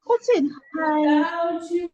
What's it? Hi.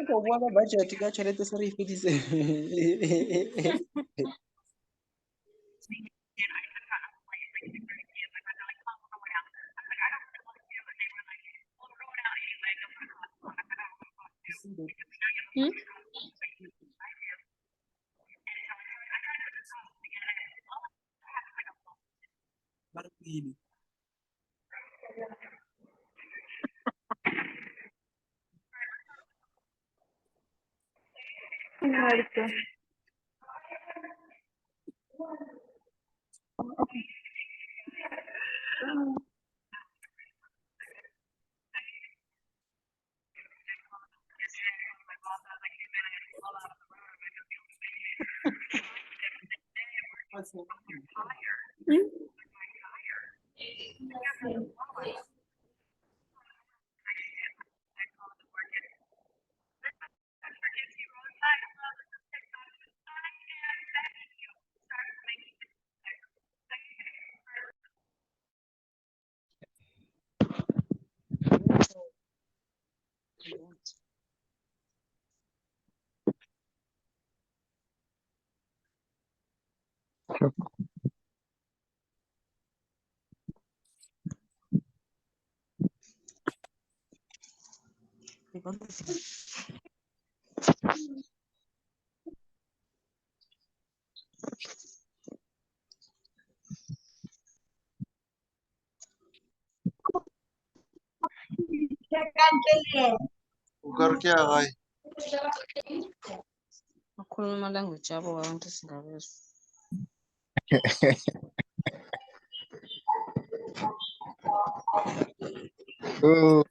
Ko buona budget ka tšhelete se re e fedise. Ukar क्या गाय Ukhuluma language yabo abantu singabezwa. oh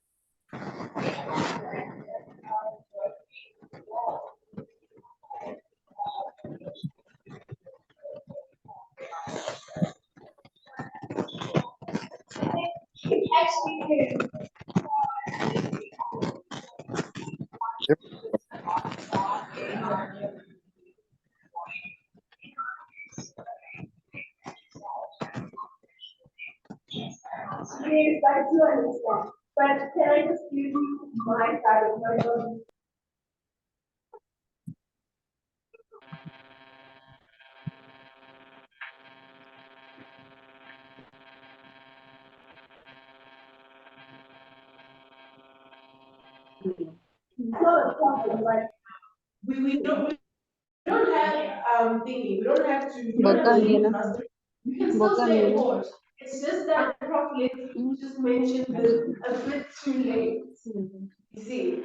Yes, I do understand. But can I just give you my side of my story? It's not a problem, but we don't have thinking. We don't have to. You don't have to Mbokani leave na. master. You can still Mbokani stay na. aboard. It's just that Prof. just mentioned this a bit too late. You see.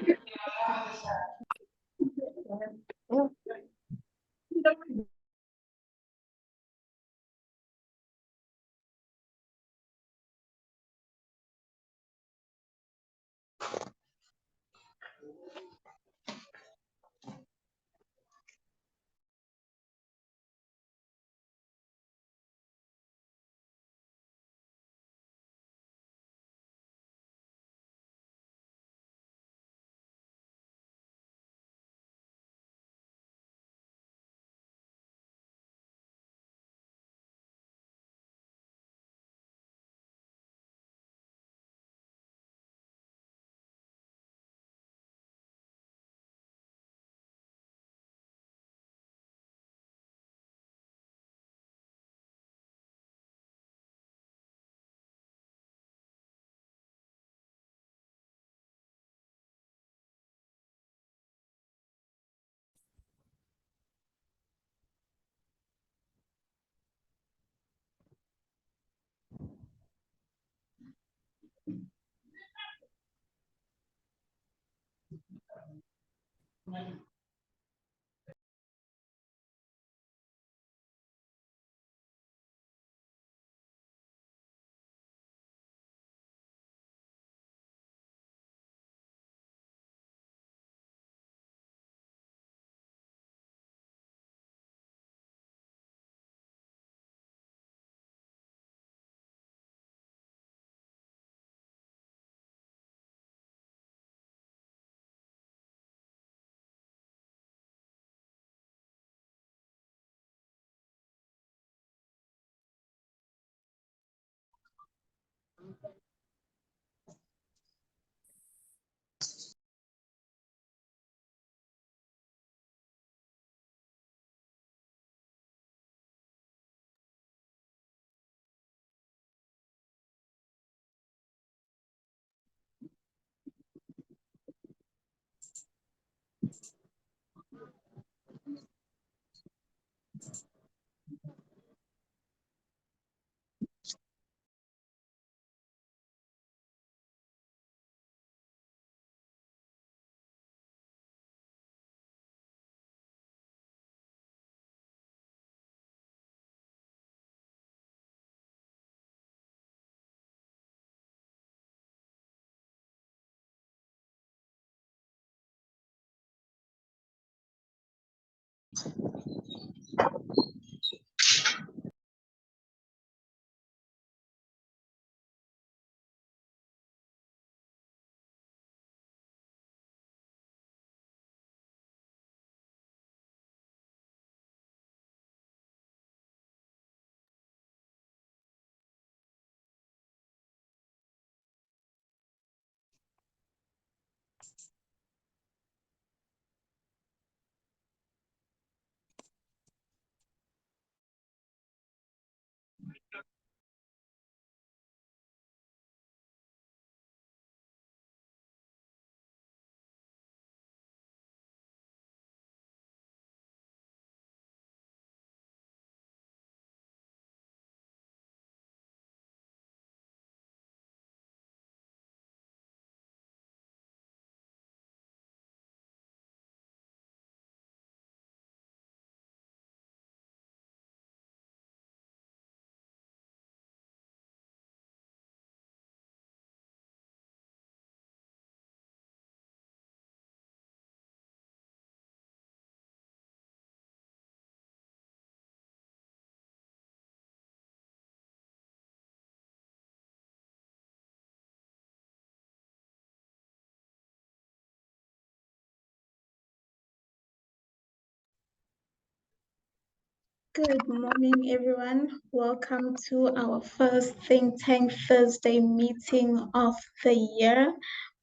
Good morning, everyone. Welcome to our first Think Tank Thursday meeting of the year.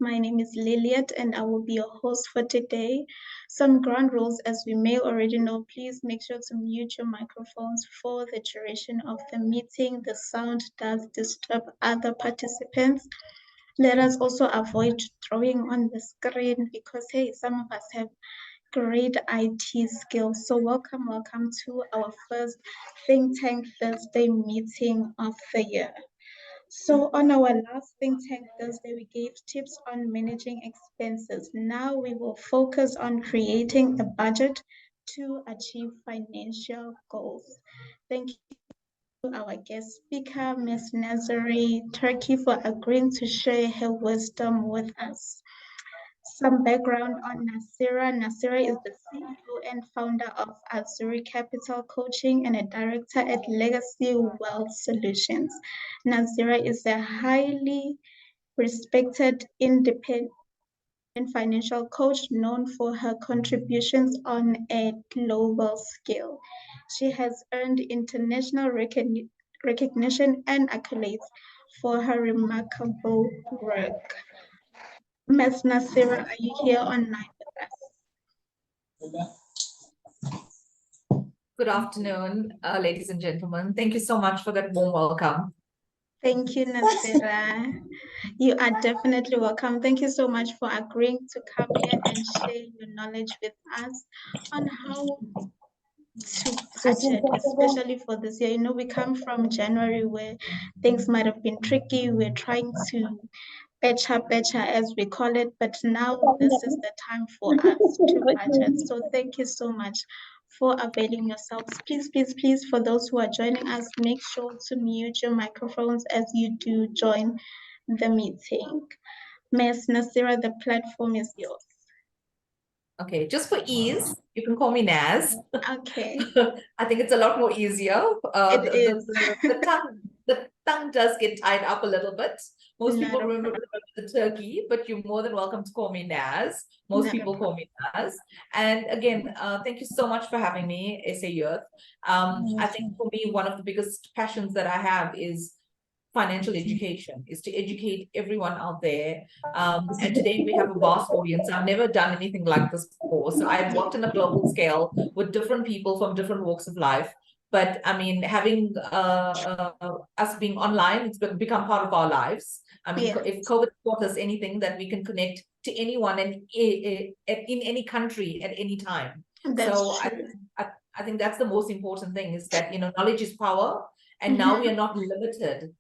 My name is Liliet and I will be your host for today. Some ground rules, as we may already know, please make sure to mute your microphones for the duration of the meeting. The sound does disturb other participants. Let us also avoid drawing on the screen because, hey, some of us have great IT skills. So welcome to our first Think Tank Thursday meeting of the year. So on our last Think Tank Thursday, we gave tips on managing expenses. Now we will focus on creating a budget to achieve financial goals. Thank you to our guest speaker, Ms. Nazari Turkey, for agreeing to share her wisdom with us. Some background on Naseera. Naseera is the CEO and founder of Azuri Capital Coaching and a director at Legacy Wealth Solutions. Naseera is a highly respected independent financial coach known for her contributions on a global scale. She has earned international recognition and accolades for her remarkable work. Ms. Naseera, are you here online with us? Good afternoon, ladies and gentlemen. Thank you so much for that warm welcome. Thank you, Naseera. You are definitely welcome. Thank you so much for agreeing to come here and share your knowledge with us on how to budget, especially for this year. You know, we come from January where things might have been tricky. We're trying to better as we call it, but now this is the time for us to budget. So thank you so much for availing yourselves. Please, for those who are joining us, make sure to mute your microphones as you do join the meeting. Ms. Naseera, the platform is yours. Okay, just for ease, you can call me Naz. Okay. I think it's a lot more easier. The tongue does get tied up a little bit. Most people remember the turkey, but you're more than welcome to call me Naz. Most people call me Naz. And again, thank you so much for having me, SA Youth. I think for me, one of the biggest passions that I have is financial education, is to educate everyone out there. And today we have a vast audience. I've never done anything like this before. So I've worked on a global scale with different people from different walks of life. But I mean, having us being online, it's become part of our lives. I mean, if COVID taught us anything, then we can connect to anyone and in any country at any time. So I think that's the most important thing, is that, you know, knowledge is power. And now we are not limited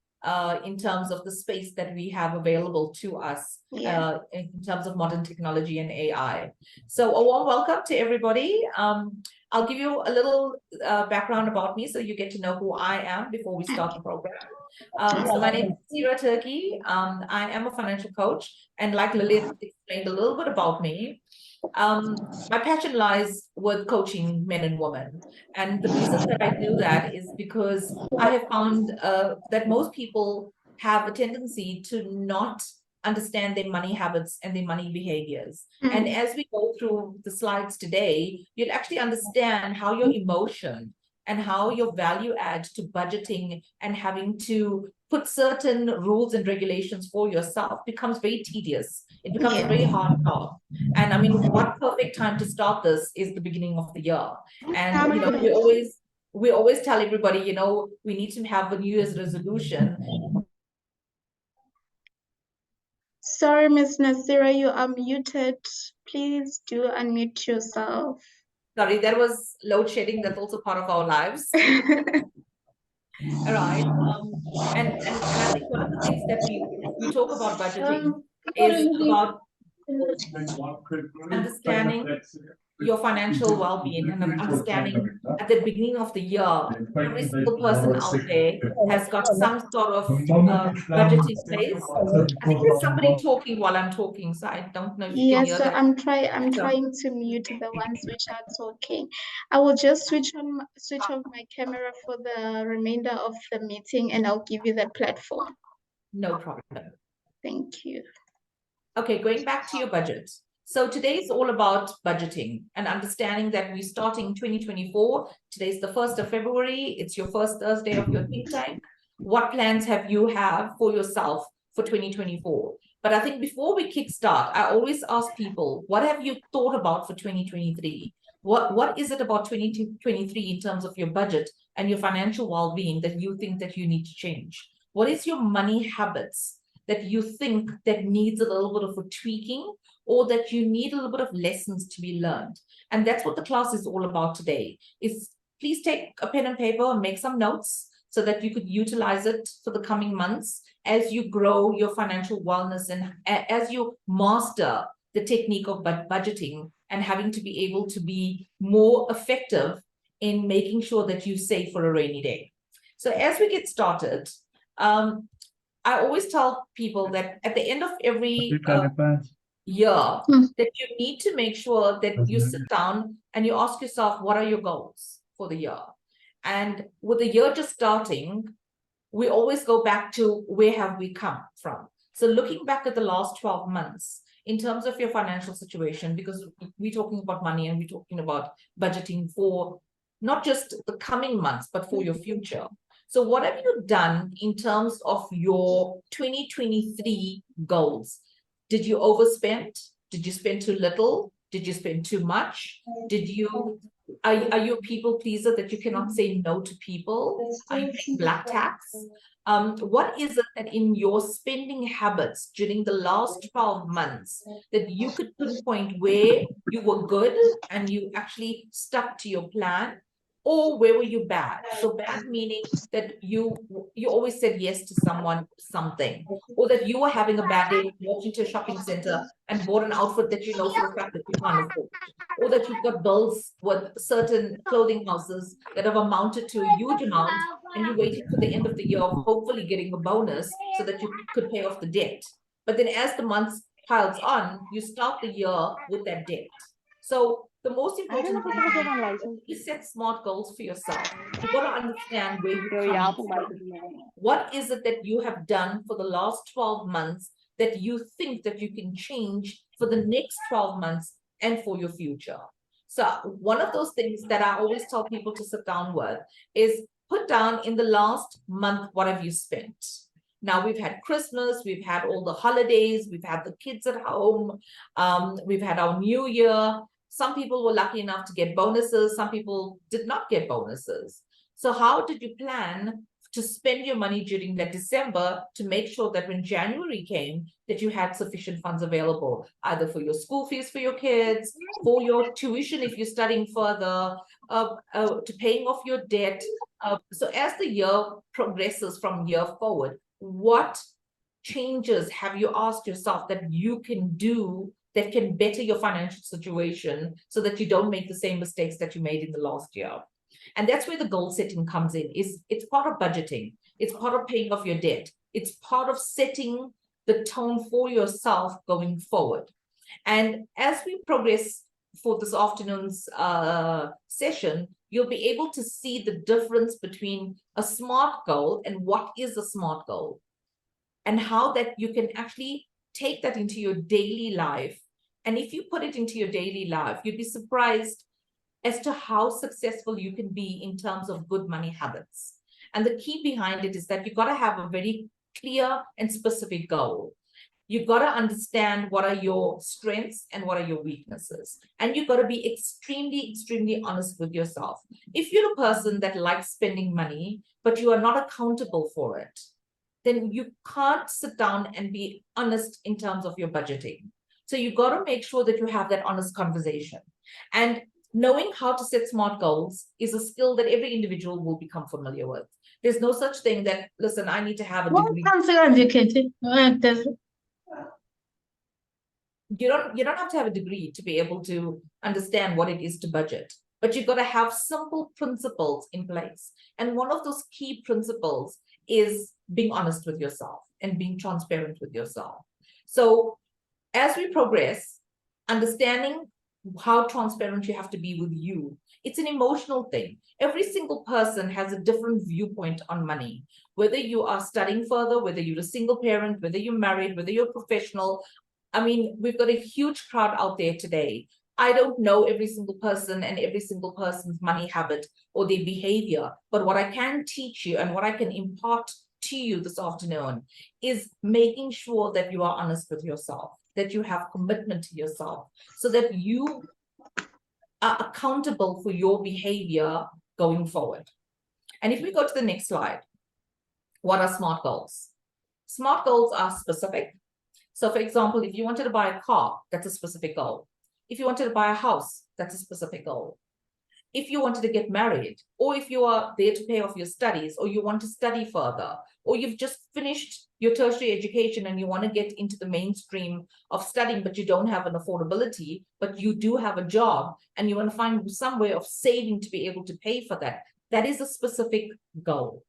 in terms of the space that we have available to us in terms of modern technology and AI. So a warm welcome to everybody. I'll give you a little background about me so you get to know who I am before we start the program. So my name is Naseera Turkey. I am a financial coach, and like Lilith explained a little bit about me, my passion lies with coaching men and women. And the reason that I do that is because I have found that most people have a tendency to not understand their money habits and their money behaviors. And as we go through the slides today, you'll actually understand how your emotion and how your value add to budgeting and having to put certain rules and regulations for yourself becomes very tedious. It becomes a very hard job. And I mean, what perfect time to start this is the beginning of the year. And, you know, we always tell everybody, you know, we need to have a New Year's resolution. Sorry, Ms. Naseera, you are muted. Please do unmute yourself. Sorry, there was load shedding. That's also part of our lives. All right. And I think one of the things that we talk about budgeting is about understanding your financial well-being and understanding at the beginning of the year, every single person out there has got some sort of budgeting place. I think there's somebody talking while I'm talking, so I don't know if you can hear that. I'm trying to mute the ones which are talking. I will just switch off my camera for the remainder of the meeting, and I'll give you the platform. No problem. Thank you. Okay, going back to your budget. So today is all about budgeting and understanding that we're starting 2024. Today's the 1st of February. It's your first Thursday of your think tank. What plans have you for yourself for 2024? But I think before we kickstart, I always ask people, what have you thought about for 2023? What is it about 2023 in terms of your budget and your financial well-being that you think that you need to change? What is your money habits that you think that needs a little bit of a tweaking, or that you need a little bit of lessons to be learned. And that's what the class is all about today, is please take a pen and paper and make some notes so that you could utilize it for the coming months as you grow your financial wellness and as you master the technique of budgeting and having to be able to be more effective in making sure that you save for a rainy day. So as we get started, I always tell people that at the end of every year, that you need to make sure that you sit down and you ask yourself, what are your goals for the year? And with the year just starting, we always go back to where have we come from? So looking back at the last 12 months, in terms of your financial situation, because we're talking about money and we're talking about budgeting for not just the coming months, but for your future. So what have you done in terms of your 2023 goals? Did you overspend? Did you spend too little? Did you spend too much? Are you a people pleaser that you cannot say no to people? Are you paying black tax? What is it that in your spending habits during the last 12 months that you could pinpoint where you were good and you actually stuck to your plan, or where were you bad? So bad meaning that you always said yes to something, or that you were having a bad day, walked into a shopping center and bought an outfit that you know for the fact that you can't afford, or that you've got bills with certain clothing houses that have amounted to a huge amount, and you waited for the end of the year of hopefully getting a bonus so that you could pay off the debt. But then as the months piles on, you start the year with that debt. So the most important thing is set smart goals for yourself. You've got to understand where you're coming from. What is it that you have done for the last 12 months that you think that you can change for the next 12 months and for your future? So one of those things that I always tell people to sit down with is put down in the last month, what have you spent? Now we've had Christmas, we've had all the holidays, we've had the kids at home, we've had our new year. Some people were lucky enough to get bonuses. Some people did not get bonuses. So how did you plan to spend your money during that December to make sure that when January came, that you had sufficient funds available, either for your school fees for your kids, for your tuition if you're studying further, to paying off your debt. So as the year progresses from year forward, what changes have you asked yourself that you can do that can better your financial situation so that you don't make the same mistakes that you made in the last year? And that's where the goal setting comes in. It's part of budgeting. It's part of paying off your debt. It's part of setting the tone for yourself going forward. And as we progress for this afternoon's session, you'll be able to see the difference between a SMART goal and what is a SMART goal, and how that you can actually take that into your daily life. And if you put it into your daily life, you'd be surprised as to how successful you can be in terms of good money habits. And the key behind it is that you've got to have a very clear and specific goal. You've got to understand what are your strengths and what are your weaknesses. And you've got to be extremely, extremely honest with yourself. If you're a person that likes spending money, but you are not accountable for it, then you can't sit down and be honest in terms of your budgeting. So you've got to make sure that you have that honest conversation. And knowing how to set SMART goals is a skill that every individual will become familiar with. There's no such thing that, listen, I need to have a degree. You don't have to have a degree to be able to understand what it is to budget, but you've got to have simple principles in place. And one of those key principles is being honest with yourself and being transparent with yourself. So as we progress, understanding how transparent you have to be with you, it's an emotional thing. Every single person has a different viewpoint on money, whether you are studying further, whether you're a single parent, whether you're married, whether you're a professional. I mean, we've got a huge crowd out there today. I don't know every single person and every single person's money habit or their behavior, but what I can teach you and what I can impart to you this afternoon is making sure that you are honest with yourself, that you have commitment to yourself, so that you are accountable for your behavior going forward. And if we go to the next slide, what are SMART goals? Smart goals are specific. So for example, if you wanted to buy a car, that's a specific goal. If you wanted to buy a house, that's a specific goal. If you wanted to get married, or if you are there to pay off your studies, or you want to study further, or you've just finished your tertiary education and you want to get into the mainstream of studying, but you don't have an affordability, but you do have a job and you want to find some way of saving to be able to pay for that, that is a specific goal.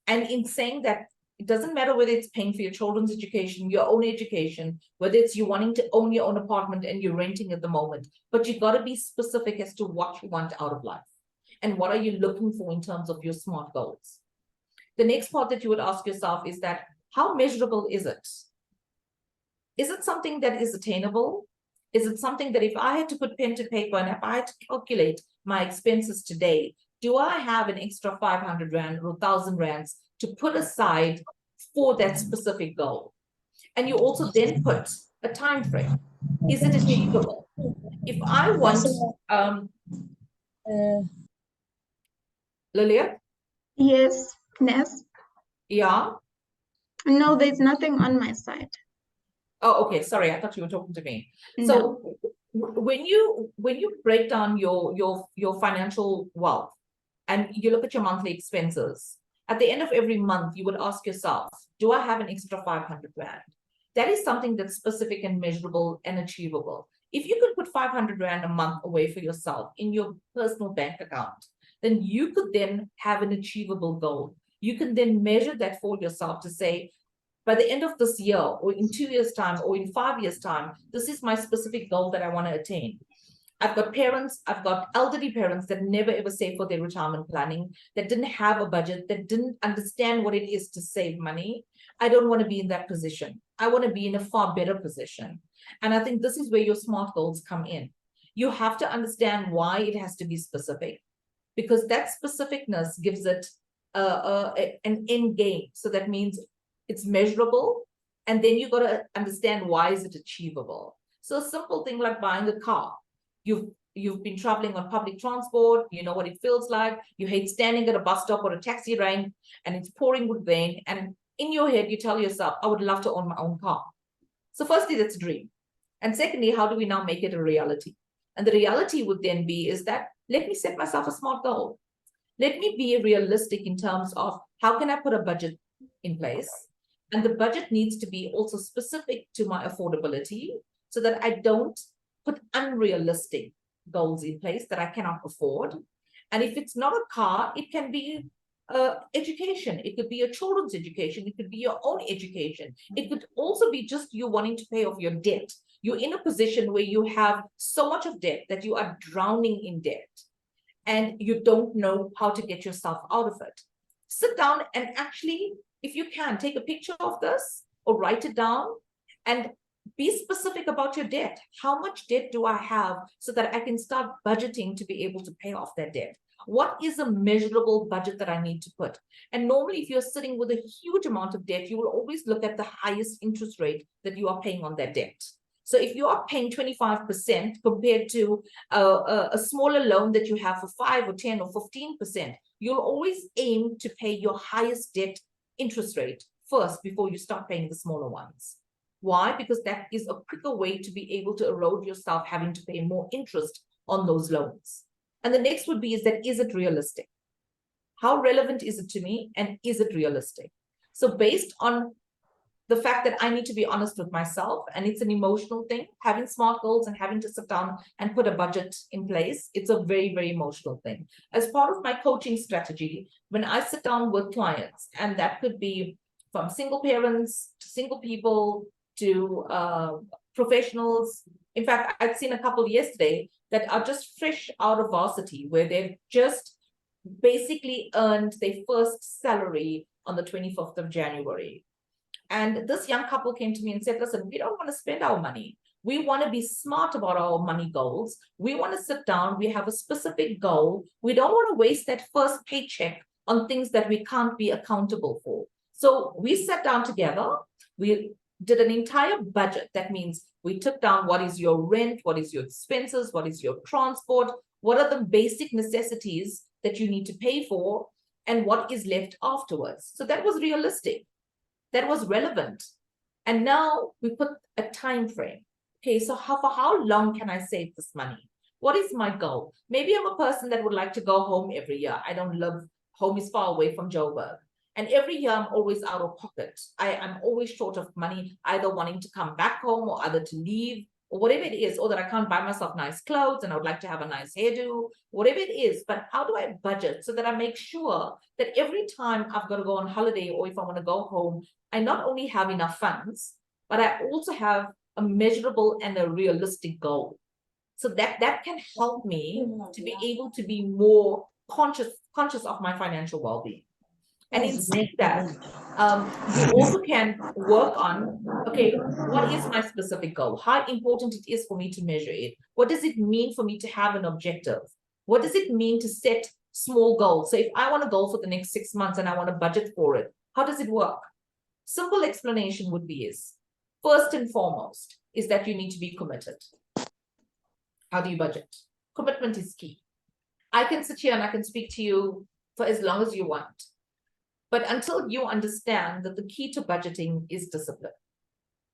And in saying that, it doesn't matter whether it's paying for your children's education, your own education, whether it's you wanting to own your own apartment and you're renting at the moment, but you got to be specific as to what you want out of life and what are you looking for in terms of your SMART goals. The next part that you would ask yourself is that, how measurable is it? Is it something that is attainable? Is it something that if I had to put pen to paper and if I had to calculate my expenses today, do I have an extra 500 Rand or 1,000 Rands to put aside for that specific goal? And you also then put a time frame. Is it achievable? If I want, Lilia? Yes, Ness. Yeah? No, there's nothing on my side. Oh, okay. Sorry, I thought you were talking to me. No. So when you break down your financial wealth and you look at your monthly expenses, at the end of every month, you would ask yourself, do I have an extra 500 Rand? That is something that's specific and measurable and achievable. If you could put 500 Rand a month away for yourself in your personal bank account, then you could then have an achievable goal. You can then measure that for yourself to say, by the end of this year, or in 2 years' time, or in 5 years' time, this is my specific goal that I want to attain. I've got parents, I've got elderly parents that never ever save for their retirement planning, that didn't have a budget, that didn't understand what it is to save money. I don't want to be in that position. I want to be in a far better position. And I think this is where your SMART goals come in. You have to understand why it has to be specific, because that specificness gives it an end game. So that means it's measurable, and then you got to understand why is it achievable. So a simple thing like buying a car. You've been traveling on public transport, you know what it feels like. You hate standing at a bus stop or a taxi rank and it's pouring with rain, and in your head you tell yourself, I would love to own my own car. So firstly, that's a dream. And secondly, how do we now make it a reality? And the reality would then be is that, let me set myself a SMART goal. Let me be realistic in terms of how can I put a budget in place? And the budget needs to be also specific to my affordability so that I don't put unrealistic goals in place that I cannot afford. And if it's not a car, it can be education. It could be your children's education. It could be your own education. It could also be just you wanting to pay off your debt. You're in a position where you have so much of debt that you are drowning in debt and you don't know how to get yourself out of it. Sit down and actually, if you can, take a picture of this or write it down and be specific about your debt. How much debt do I have so that I can start budgeting to be able to pay off that debt? What is a measurable budget that I need to put? And normally, if you're sitting with a huge amount of debt, you will always look at the highest interest rate that you are paying on that debt. So if you are paying 25% compared to a smaller loan that you have for 5 or 10 or 15%, you'll always aim to pay your highest debt interest rate first before you start paying the smaller ones. Why? Because that is a quicker way to be able to erode yourself having to pay more interest on those loans. And the next would be is it realistic? How relevant is it to me? And is it realistic? So based on the fact that I need to be honest with myself, and it's an emotional thing, having SMART goals and having to sit down and put a budget in place, it's a very, very emotional thing. As part of my coaching strategy, when I sit down with clients, and that could be from single parents to single people to professionals. In fact, I'd seen a couple yesterday that are just fresh out of varsity, where they've just basically earned their first salary on the 25th of January. And this young couple came to me and said, listen, we don't want to spend our money. We want to be smart about our money goals. We want to sit down. We have a specific goal. We don't want to waste that first paycheck on things that we can't be accountable for. So we sat down together. We did an entire budget. That means we took down what is your rent, what is your expenses, what is your transport, what are the basic necessities that you need to pay for, and what is left afterwards. So that was realistic. that was relevant. And now we put a time frame. Okay, so for how long can I save this money? What is my goal? Maybe I'm a person that would like to go home every year. I don't live, home is far away from Joburg. And every year I'm always out of pocket. I'm always short of money, either wanting to come back home or either to leave or whatever it is, or that I can't buy myself nice clothes and I would like to have a nice hairdo, whatever it is. But how do I budget so that I make sure that every time I've got to go on holiday or if I want to go home, I not only have enough funds, but I also have a measurable and a realistic goal. So that can help me to be able to be more conscious of my financial well-being. And in saying that, you also can work on, okay, what is my specific goal? How important it is for me to measure it? What does it mean for me to have an objective? What does it mean to set small goals? So if I want a goal for the next 6 months and I want to budget for it, how does it work? Simple explanation would be first and foremost, is that you need to be committed. How do you budget? Commitment is key. I can sit here and I can speak to you for as long as you want. But until you understand that the key to budgeting is discipline.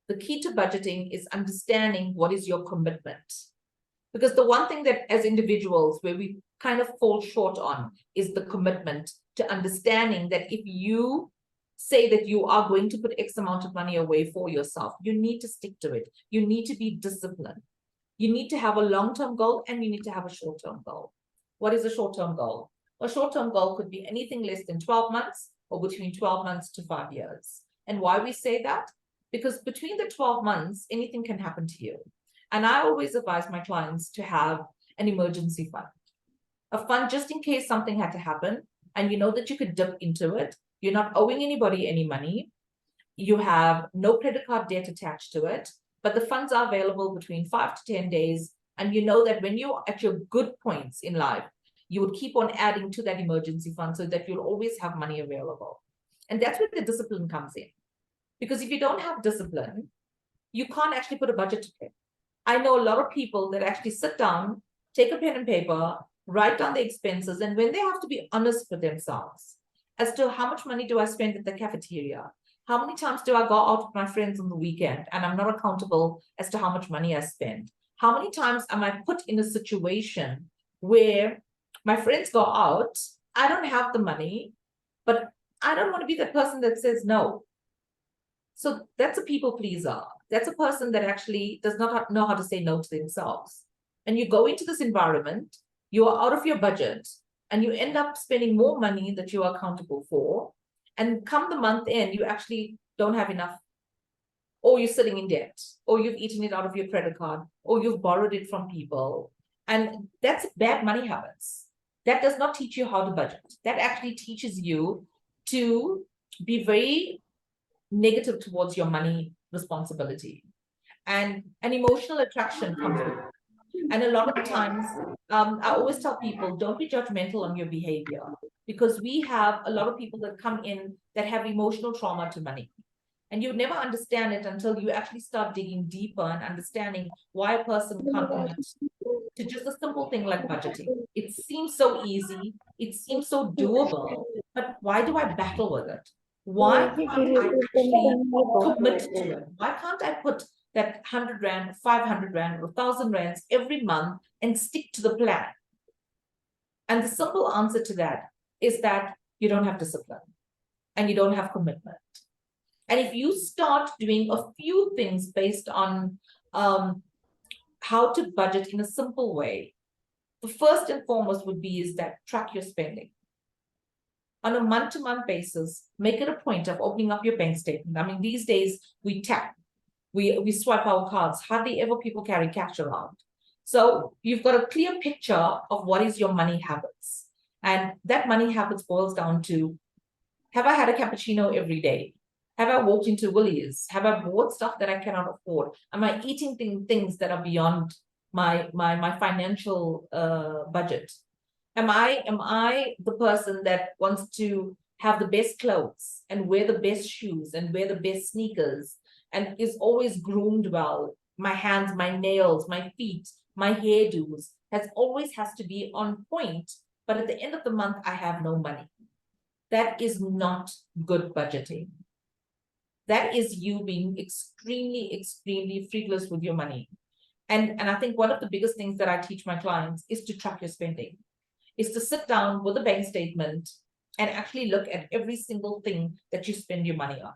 The key to budgeting is understanding what is your commitment. Because the one thing that as individuals where we kind of fall short on is the commitment to understanding that if you say that you are going to put X amount of money away for yourself, you need to stick to it. You need to be disciplined. You need to have a long-term goal and you need to have a short-term goal. What is a short-term goal? A short-term goal could be anything less than 12 months or between 12 months to 5 years. And why we say that? Because between the 12 months, anything can happen to you. And I always advise my clients to have an emergency fund. A fund just in case something had to happen and you know that you could dip into it. You're not owing anybody any money. You have no credit card debt attached to it, but the funds are available between 5 to 10 days. And you know that when you're at your good points in life, you would keep on adding to that emergency fund so that you'll always have money available. And that's where the discipline comes in. Because if you don't have discipline, you can't actually put a budget together. I know a lot of people that actually sit down, take a pen and paper, write down the expenses, and when they have to be honest with themselves as to how much money do I spend at the cafeteria, how many times do I go out with my friends on the weekend and I'm not accountable as to how much money I spend? How many times am I put in a situation where my friends go out, I don't have the money, but I don't want to be the person that says no. So that's a people pleaser. That's a person that actually does not know how to say no to themselves. And you go into this environment, you are out of your budget, and you end up spending more money that you are accountable for. And come the month end, you actually don't have enough, or you're sitting in debt, or you've eaten it out of your credit card, or you've borrowed it from people. And that's bad money habits. That does not teach you how to budget. That actually teaches you to be very negative towards your money responsibility. And an emotional attraction comes with it. And a lot of the times, I always tell people, don't be judgmental on your behavior, because we have a lot of people that come in that have emotional trauma to money. And you never understand it until you actually start digging deeper and understanding why a person can't commit to just a simple thing like budgeting. It seems so easy, it seems so doable, but why do I battle with it? Why can't I actually commit to it? Why can't I put that 100 Rand, 500 Rand, or 1,000 Rands every month and stick to the plan? And the simple answer to that is that you don't have discipline and you don't have commitment. And if you start doing a few things based on how to budget in a simple way, the first and foremost would be is that track your spending. On a month-to-month basis, make it a point of opening up your bank statement. I mean, these days we tap, we swipe our cards. Hardly ever people carry cash around. So you've got a clear picture of what is your money habits. And that money habits boils down to, have I had a cappuccino every day? Have I walked into Woolies? Have I bought stuff that I cannot afford? Am I eating things that are beyond my financial budget? Am I the person that wants to have the best clothes and wear the best shoes and wear the best sneakers and is always groomed well? My hands, my nails, my feet, my hairdos always has to be on point. But at the end of the month, I have no money. That is not good budgeting. that is you being extremely, extremely frivolous with your money. And I think one of the biggest things that I teach my clients is to track your spending, is to sit down with a bank statement and actually look at every single thing that you spend your money on.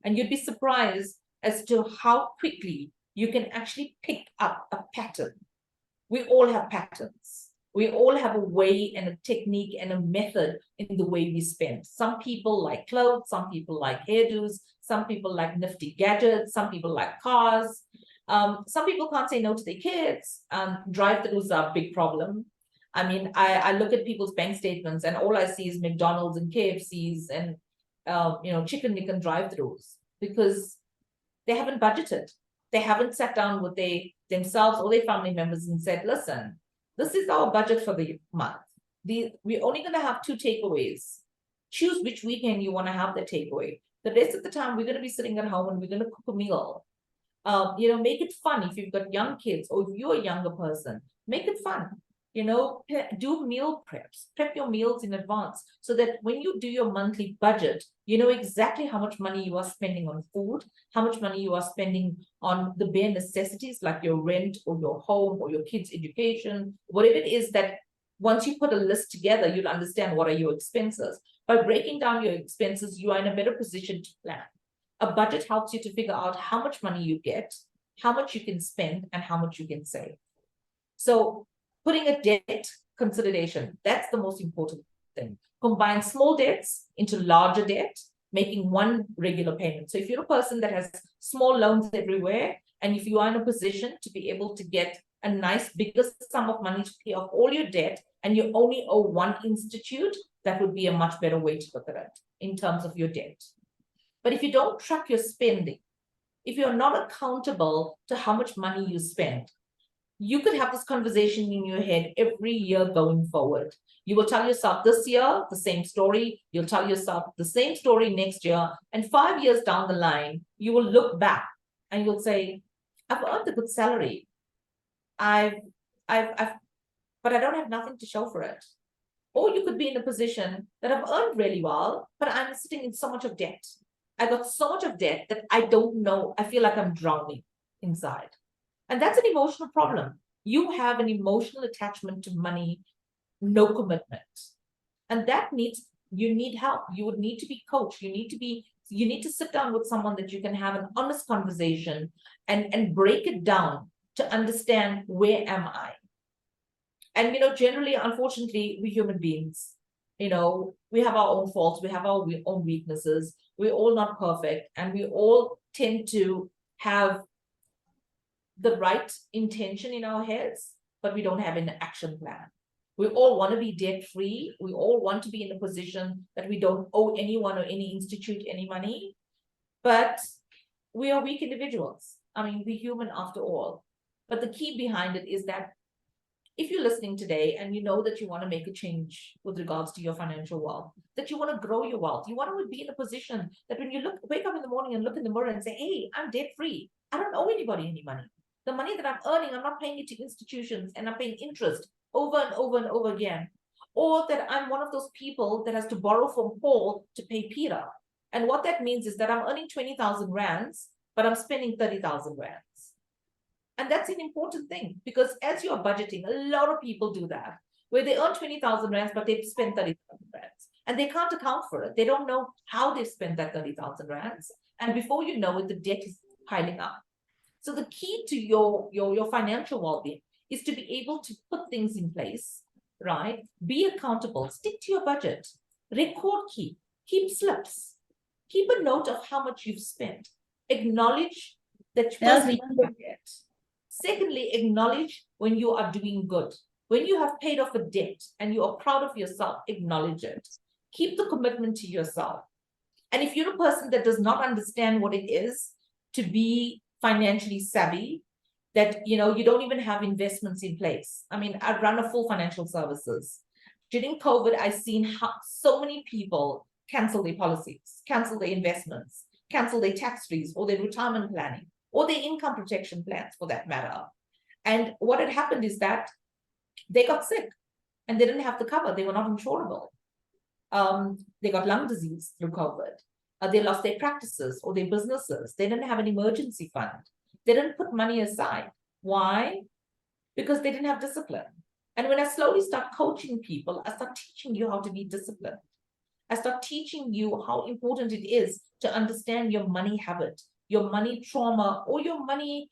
And you'd be surprised as to how quickly you can actually pick up a pattern. We all have patterns. We all have a way and a technique and a method in the way we spend. Some people like clothes, some people like hairdos, some people like nifty gadgets, some people like cars. Some people can't say no to their kids. Drive-throughs are a big problem. I mean, I look at people's bank statements and all I see is McDonald's and KFCs and Chicken Lick and drive-throughs, because they haven't budgeted. They haven't sat down with themselves or their family members and said, listen, this is our budget for the month. We're only going to have 2 takeaways. Choose which weekend you want to have the takeaway. The rest of the time, we're going to be sitting at home and we're going to cook a meal. Make it fun. If you've got young kids or if you're a younger person, make it fun. Do meal preps, prep your meals in advance so that when you do your monthly budget, you know exactly how much money you are spending on food, how much money you are spending on the bare necessities like your rent or your home or your kids' education, whatever it is that once you put a list together, you'll understand what are your expenses. By breaking down your expenses, you are in a better position to plan. A budget helps you to figure out how much money you get, how much you can spend, and how much you can save. So putting a debt consideration, that's the most important thing. Combine small debts into larger debt, making one regular payment. So if you're a person that has small loans everywhere, and if you are in a position to be able to get a nice bigger sum of money to pay off all your debt, and you only owe one institute, that would be a much better way to look at it in terms of your debt. But if you don't track your spending, if you're not accountable to how much money you spend, you could have this conversation in your head every year going forward. You will tell yourself this year the same story. You'll tell yourself the same story next year. And 5 years down the line, you will look back and you'll say, I've earned a good salary. But I don't have nothing to show for it. Or you could be in a position that I've earned really well, but I'm sitting in so much of debt. I got so much of debt that I don't know. I feel like I'm drowning inside. And that's an emotional problem. You have an emotional attachment to money, no commitment. And you need help. You would need to be coached. You need to sit down with someone that you can have an honest conversation and break it down to understand, where am I? And, generally, unfortunately, we human beings, we have our own faults. We have our own weaknesses. We're all not perfect. And we all tend to have the right intention in our heads, but we don't have an action plan. We all want to be debt free. We all want to be in a position that we don't owe anyone or any institute any money, but we are weak individuals. I mean, we're human after all. But the key behind it is that if you're listening today and you know that you want to make a change with regards to your financial wealth, that you want to grow your wealth, you want to be in a position that when you wake up in the morning and look in the mirror and say, hey, I'm debt free. I don't owe anybody any money. The money that I'm earning, I'm not paying it to institutions and I'm paying interest over and over and over again. Or that I'm one of those people that has to borrow from Paul to pay Peter. And what that means is that I'm earning 20,000 rands, but I'm spending 30,000 rands. And that's an important thing, because as you're budgeting, a lot of people do that, where they earn 20,000 rands, but they spend 30,000 rands. And they can't account for it. They don't know how they spent that 30,000 rands. And before you know it, the debt is piling up. So the key to your financial well-being is to be able to put things in place, right? Be accountable, stick to your budget, record keep slips, keep a note of how much you've spent, acknowledge that firstly you forget. Secondly, acknowledge when you are doing good. When you have paid off a debt and you are proud of yourself, acknowledge it. Keep the commitment to yourself. And if you're a person that does not understand what it is to be financially savvy, that you don't even have investments in place. I mean, I run a full financial services. During COVID, I've seen how so many people cancel their policies, cancel their investments, cancel their tax freeze or their retirement planning or their income protection plans for that matter. And what had happened is that they got sick and they didn't have the cover. They were not insurable. They got lung disease through COVID. They lost their practices or their businesses. They didn't have an emergency fund. They didn't put money aside. Why? Because they didn't have discipline. And when I slowly start coaching people, I start teaching you how to be disciplined. I start teaching you how important it is to understand your money habit, your money trauma, or your money,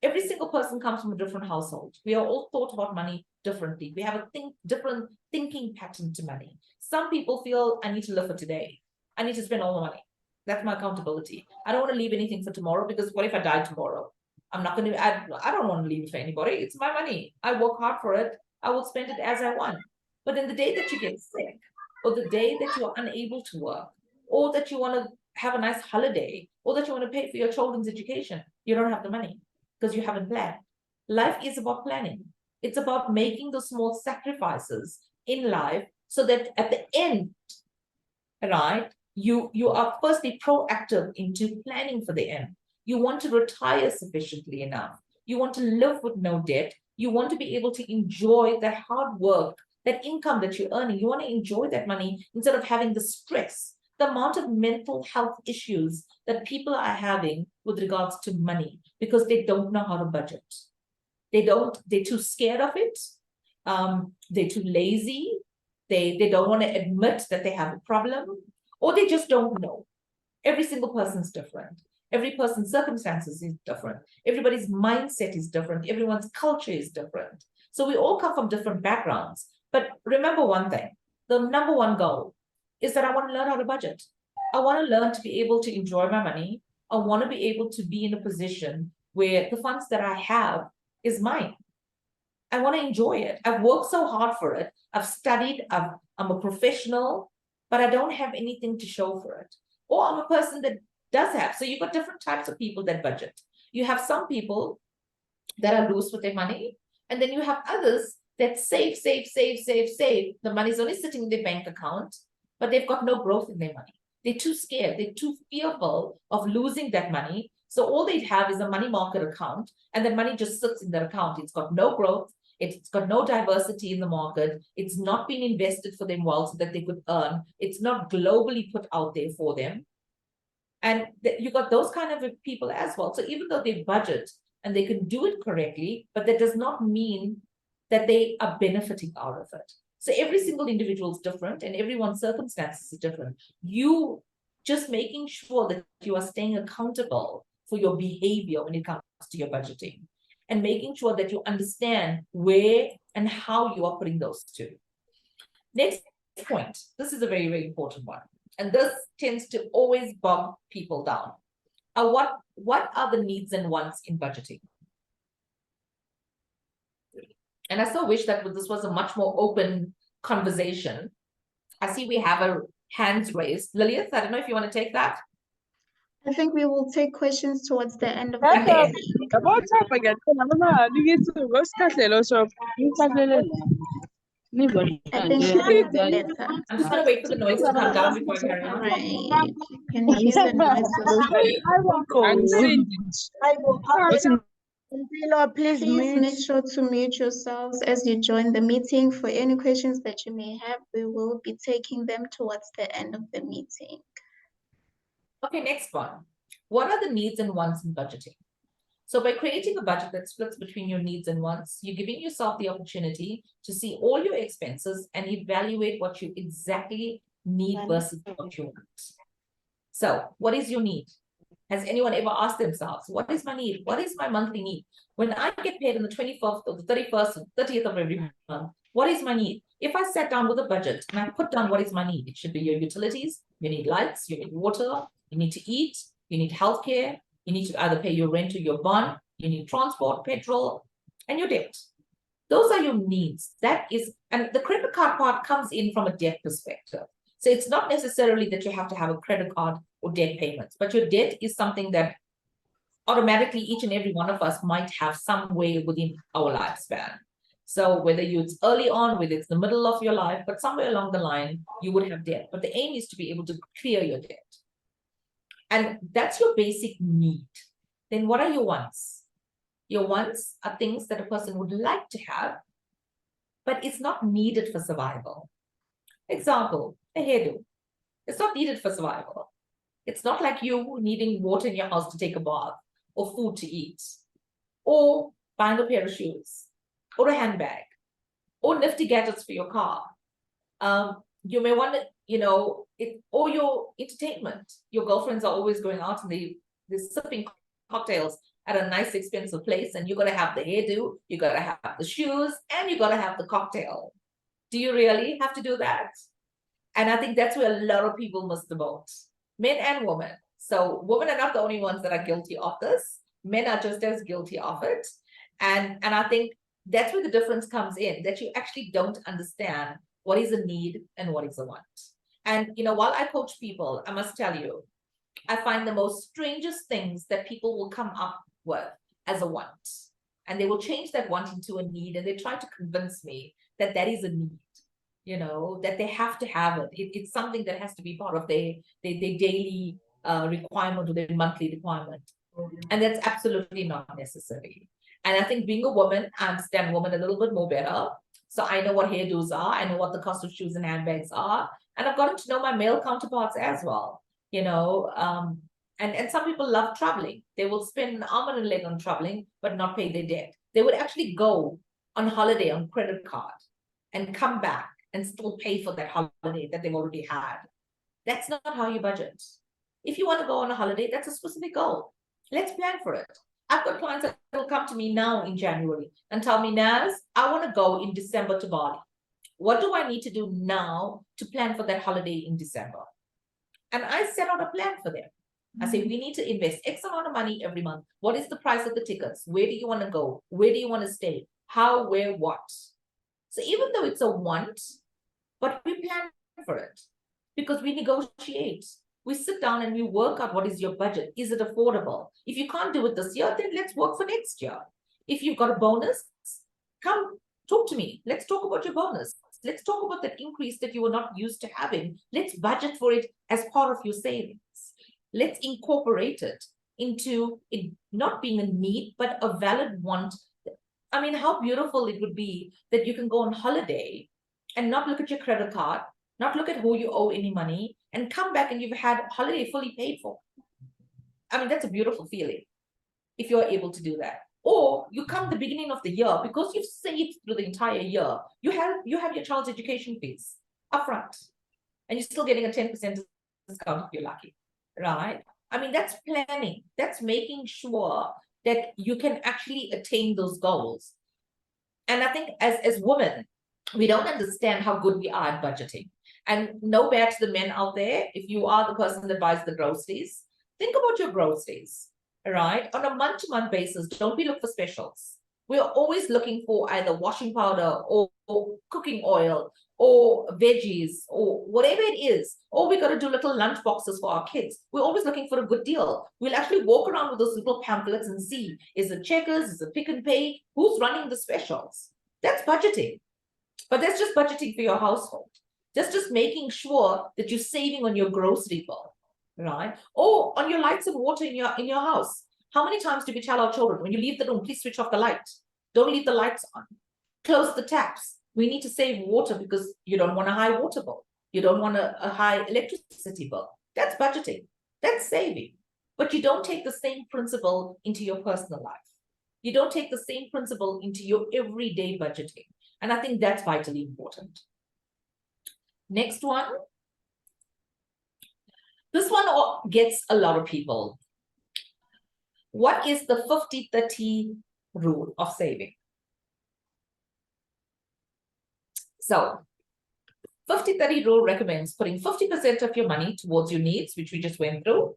every single person comes from a different household. We are all taught about money differently. We have a different thinking pattern to money. Some people feel, I need to live for today. I need to spend all the money. That's my accountability. I don't want to leave anything for tomorrow, because what if I die tomorrow? I'm not going to, I don't want to leave it for anybody. It's my money. I work hard for it. I will spend it as I want. But then the day that you get sick, or the day that you are unable to work, or that you want to have a nice holiday, or that you want to pay for your children's education, you don't have the money because you haven't planned. Life is about planning. It's about making those small sacrifices in life so that at the end, right, you are firstly proactive into planning for the end. You want to retire sufficiently enough. You want to live with no debt. You want to be able to enjoy that hard work, that income that you're earning. You want to enjoy that money instead of having the stress, the amount of mental health issues that people are having with regards to money, because they don't know how to budget. They're too scared of it. They're too lazy. They don't want to admit that they have a problem, or they just don't know. Every single person's different. Every person's circumstances is different. Everybody's mindset is different. Everyone's culture is different. So we all come from different backgrounds. But remember one thing, the number one goal is that I want to learn how to budget. I want to learn to be able to enjoy my money. I want to be able to be in a position where the funds that I have is mine. I want to enjoy it. I've worked so hard for it. I've studied. I'm a professional, but I don't have anything to show for it. Or I'm a person that does have. So you've got different types of people that budget. You have some people that are loose with their money, and then you have others that save. The money's only sitting in their bank account, but they've got no growth in their money. They're too scared. They're too fearful of losing that money. So all they have is a money market account, and the money just sits in their account. It's got no growth. It's got no diversity in the market. It's not being invested for them well so that they could earn. It's not globally put out there for them. And you got those kind of people as well. So even though they budget and they can do it correctly, but that does not mean that they are benefiting out of it. So every single individual is different, and everyone's circumstances is different. You just making sure that you are staying accountable for your behavior when it comes to your budgeting, and making sure that you understand where and how you are putting those two. Next point, this is a very, very important one. And this tends to always bog people down. What are the needs and wants in budgeting? And I so wish that this was a much more open conversation. I see we have a hands raised. Lilith, I don't know if you want to take that. I think we will take questions towards the end of the Okay. meeting. I think that's better. I'm just going to wait for the noise to come down before I carry on. Right. Can you hear the noises? Please Please make mute. sure to mute yourselves as you join the meeting. For any questions that you may have, we will be taking them towards the end of the meeting. Okay, next one. What are the needs and wants in budgeting? So by creating a budget that splits between your needs and wants, you're giving yourself the opportunity to see all your expenses and evaluate what you exactly need versus what you want. So what is your need? Has anyone ever asked themselves, what is my need? What is my monthly need? When I get paid on the 21st or the 31st or 30th of every month, what is my need? If I sat down with a budget and I put down what is my need, it should be your utilities, you need lights, you need water, you need to eat, you need healthcare, you need to either pay your rent or your bond, you need transport, petrol, and your debt. Those are your needs. That is, and the credit card part comes in from a debt perspective. So it's not necessarily that you have to have a credit card or debt payments, but your debt is something that automatically each and every one of us might have some way within our lifespan. So whether it's early on, whether it's the middle of your life, but somewhere along the line, you would have debt. But the aim is to be able to clear your debt. And that's your basic need. Then what are your wants? Your wants are things that a person would like to have, but it's not needed for survival. Example, a hairdo. It's not needed for survival. It's not like you needing water in your house to take a bath, or food to eat, or buying a pair of shoes, or a handbag, or nifty gadgets for your car. You may want to, or your entertainment. Your girlfriends are always going out and they're sipping cocktails at a nice, expensive place, and you got to have the hairdo, you got to have the shoes, and you got to have the cocktail. Do you really have to do that? And I think that's where a lot of people miss the boat, men and women. So women are not the only ones that are guilty of this. Men are just as guilty of it. And I think that's where the difference comes in, that you actually don't understand what is a need and what is a want. And while I coach people, I must tell you, I find the most strangest things that people will come up with as a want. And they will change that want into a need, and they try to convince me that that is a need, that they have to have it. It's something that has to be part of their daily requirement, or their monthly requirement. And that's absolutely not necessary. And I think being a woman, I understand women a little bit more better. So I know what hairdos are, I know what the cost of shoes and handbags are, and I've gotten to know my male counterparts as well. And some people love traveling. They will spend an arm and a leg on traveling, but not pay their debt. They would actually go on holiday on credit card and come back and still pay for that holiday that they've already had. That's not how you budget. If you want to go on a holiday, that's a specific goal. Let's plan for it. I've got clients that will come to me now in January and tell me, Naz, I want to go in December to Bali. What do I need to do now to plan for that holiday in December? And I set out a plan for them. I say, we need to invest X amount of money every month. What is the price of the tickets? Where do you want to go? Where do you want to stay? How, where, what? So even though it's a want, but we plan for it because we negotiate. We sit down and we work out what is your budget. Is it affordable? If you can't do it this year, then let's work for next year. If you've got a bonus, come talk to me. Let's talk about your bonus. Let's talk about that increase that you were not used to having. Let's budget for it as part of your savings. Let's incorporate it into it not being a need, but a valid want. I mean, how beautiful it would be that you can go on holiday and not look at your credit card, not look at who you owe any money, and come back and you've had holiday fully paid for. I mean, that's a beautiful feeling if you're able to do that. Or you come the beginning of the year, because you've saved through the entire year, you have your child's education fees upfront, and you're still getting a 10% discount if you're lucky, right? I mean, that's planning. That's making sure that you can actually attain those goals. And I think as women, we don't understand how good we are at budgeting. And no bad to the men out there. If you are the person that buys the groceries, think about your groceries, right? On a month-to-month basis, don't we look for specials? We're always looking for either washing powder or cooking oil or veggies or whatever it is. Or we got to do little lunch boxes for our kids. We're always looking for a good deal. We'll actually walk around with those little pamphlets and see, is it Checkers, is it Pick and Pay? Who's running the specials? That's budgeting. But that's just budgeting for your household. That's just making sure that you're saving on your grocery bill, right? Or on your lights and water in your house. How many times do we tell our children, when you leave the room, please switch off the light. Don't leave the lights on. Close the taps. We need to save water because you don't want a high water bill. You don't want a high electricity bill. That's budgeting. That's saving. But you don't take the same principle into your personal life. You don't take the same principle into your everyday budgeting. And I think that's vitally important. Next one. This one gets a lot of people. What is the 50-30 rule of saving? So 50-30 rule recommends putting 50% of your money towards your needs, which we just went through.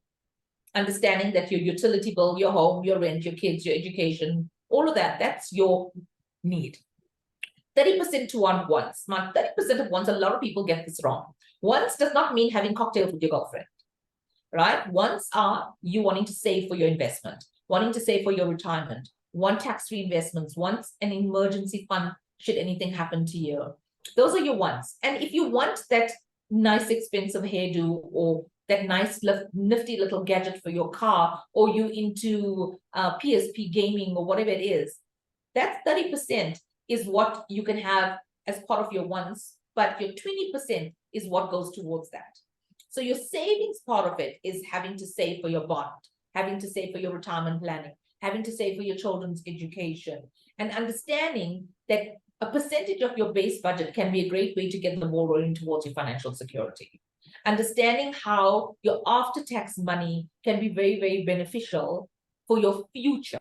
Understanding that your utility bill, your home, your rent, your kids, your education, all of that, that's your need. 30% to wants. Now, 30% of wants, a lot of people get this wrong. Wants does not mean having cocktails with your girlfriend, right? Wants are you wanting to save for your investment, wanting to save for your retirement, want tax-free investments, wants an emergency fund should anything happen to you. Those are your wants. And if you want that nice expensive hairdo or that nice nifty little gadget for your car, or you into PSP gaming or whatever it is, that 30% is what you can have as part of your wants, but your 20% is what goes towards that. So your savings part of it is having to save for your bond, having to save for your retirement planning, having to save for your children's education, and understanding that a percentage of your base budget can be a great way to get the ball rolling towards your financial security. Understanding how your after-tax money can be very, very beneficial for your future.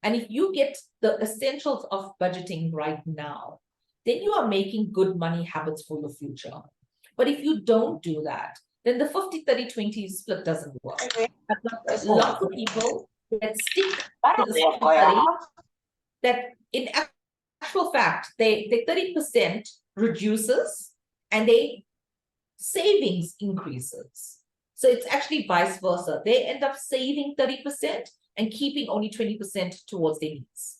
And if you get the essentials of budgeting right now, then you are making good money habits for your future. But if you don't do that, then the 50-30-20 split doesn't work. I've got lots of people that stick to the 30, that in actual fact, they 30% reduces and they savings increases. So it's actually vice versa. They end up saving 30% and keeping only 20% towards their needs.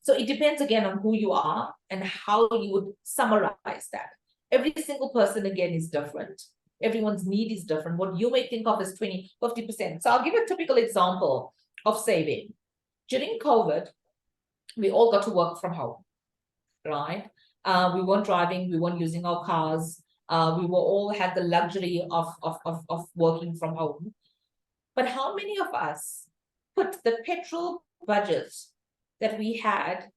So it depends again on who you are and how you would summarize that. Every single person again is different. Everyone's need is different. What you may think of as 20-50%. So I'll give a typical example of saving. During COVID, we all got to work from home, right? We weren't driving, we weren't using our cars. We were all had the luxury of working from home. But how many of us put the petrol budget that we had,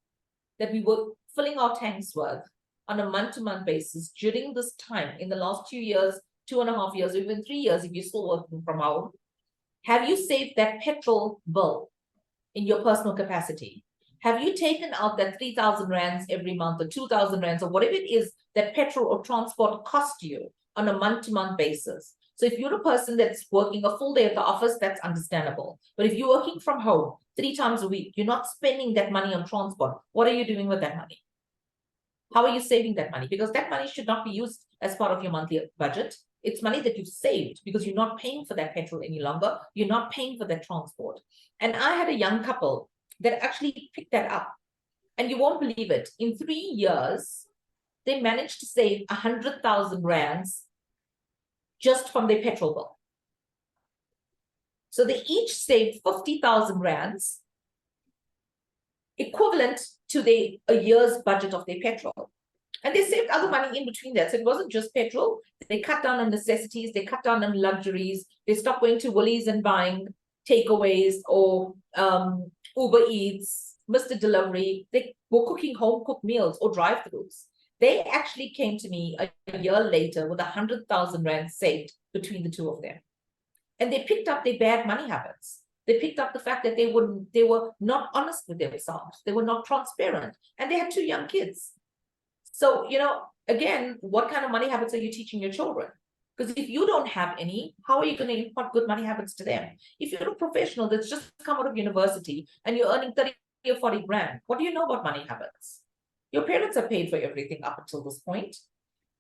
that we were filling our tanks with on a month-to-month basis during this time, in the last 2 years, 2.5 years, or even 3 years, if you're still working from home, have you saved that petrol bill in your personal capacity? Have you taken out that 3,000 rands every month or 2,000 rands or whatever it is that petrol or transport cost you on a month-to-month basis? So if you're a person that's working a full day at the office, that's understandable. But if you're working from home 3 times a week, you're not spending that money on transport. What are you doing with that money? How are you saving that money? Because that money should not be used as part of your monthly budget. It's money that you've saved because you're not paying for that petrol any longer. You're not paying for that transport. And I had a young couple that actually picked that up. And you won't believe it. In 3 years, they managed to save 100,000 rands just from their petrol bill. So they each saved 50,000 rands, equivalent to a year's budget of their petrol. And they saved other money in between that. So it wasn't just petrol. They cut down on necessities. They cut down on luxuries. They stopped going to Woolies and buying takeaways or Uber Eats, Mr. Delivery. They were cooking home-cooked meals or drive-thrus. They actually came to me a year later with 100,000 rand saved between the two of them. And they picked up their bad money habits. They picked up the fact that they were not honest with themselves. They were not transparent. And they had 2 young kids. So, again, what kind of money habits are you teaching your children? Because if you don't have any, how are you going to impart good money habits to them? If you're a professional that's just come out of university and you're earning 30 or 40 grand, what do you know about money habits? Your parents are paid for everything up until this point.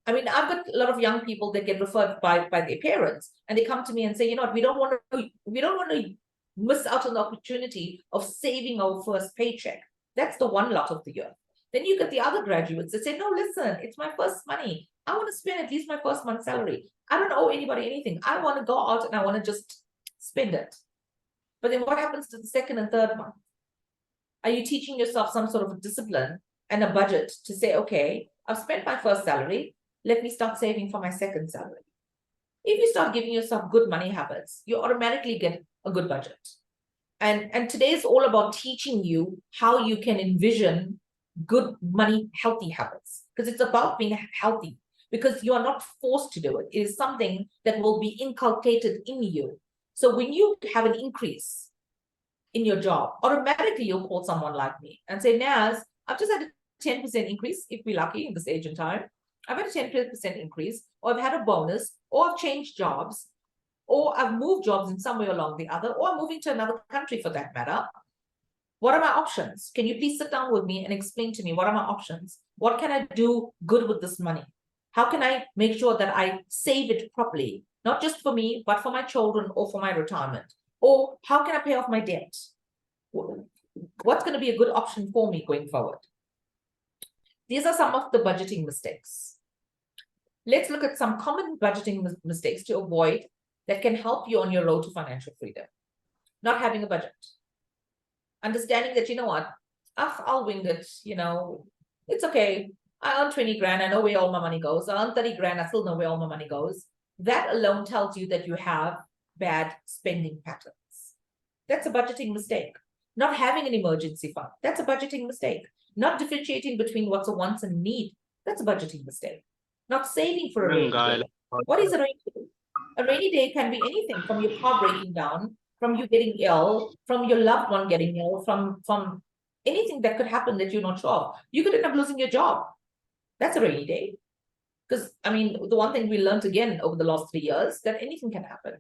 I mean, I've got a lot of young people that get referred by their parents, and they come to me and say, we don't want to miss out on the opportunity of saving our first paycheck. That's the one lot of the year. Then you get the other graduates that say, no, listen, it's my first money. I want to spend at least my first month's salary. I don't owe anybody anything. I want to go out and I want to just spend it. But then what happens to the second and third month? Are you teaching yourself some sort of a discipline and a budget to say, okay, I've spent my first salary. Let me start saving for my second salary. If you start giving yourself good money habits, you automatically get a good budget. And today is all about teaching you how you can envision good money, healthy habits, because it's about being healthy, because you are not forced to do it. It is something that will be inculcated in you. So when you have an increase in your job, automatically you'll call someone like me and say, Naz, I've just had a 10% increase, if we're lucky in this age and time. I've had a 10% increase, or I've had a bonus, or I've changed jobs, or I've moved jobs in some way along the other, or I'm moving to another country for that matter. What are my options? Can you please sit down with me and explain to me what are my options? What can I do good with this money? How can I make sure that I save it properly? Not just for me, but for my children or for my retirement. Or how can I pay off my debt? What's going to be a good option for me going forward? These are some of the budgeting mistakes. Let's look at some common budgeting mistakes to avoid that can help you on your road to financial freedom. Not having a budget. Understanding that, I'll wing it, it's okay. I earn 20 grand, I know where all my money goes. I earn 30 grand, I still know where all my money goes. that alone tells you that you have bad spending patterns. That's a budgeting mistake. Not having an emergency fund, that's a budgeting mistake. Not differentiating between what's a wants and need, that's a budgeting mistake. Not saving for a rainy day. What is a rainy day? A rainy day can be anything, from your car breaking down, from you getting ill, from your loved one getting ill, from anything that could happen that you're not sure of. You could end up losing your job. That's a rainy day. Because, I mean, the one thing we learned again over the last 3 years, that anything can happen.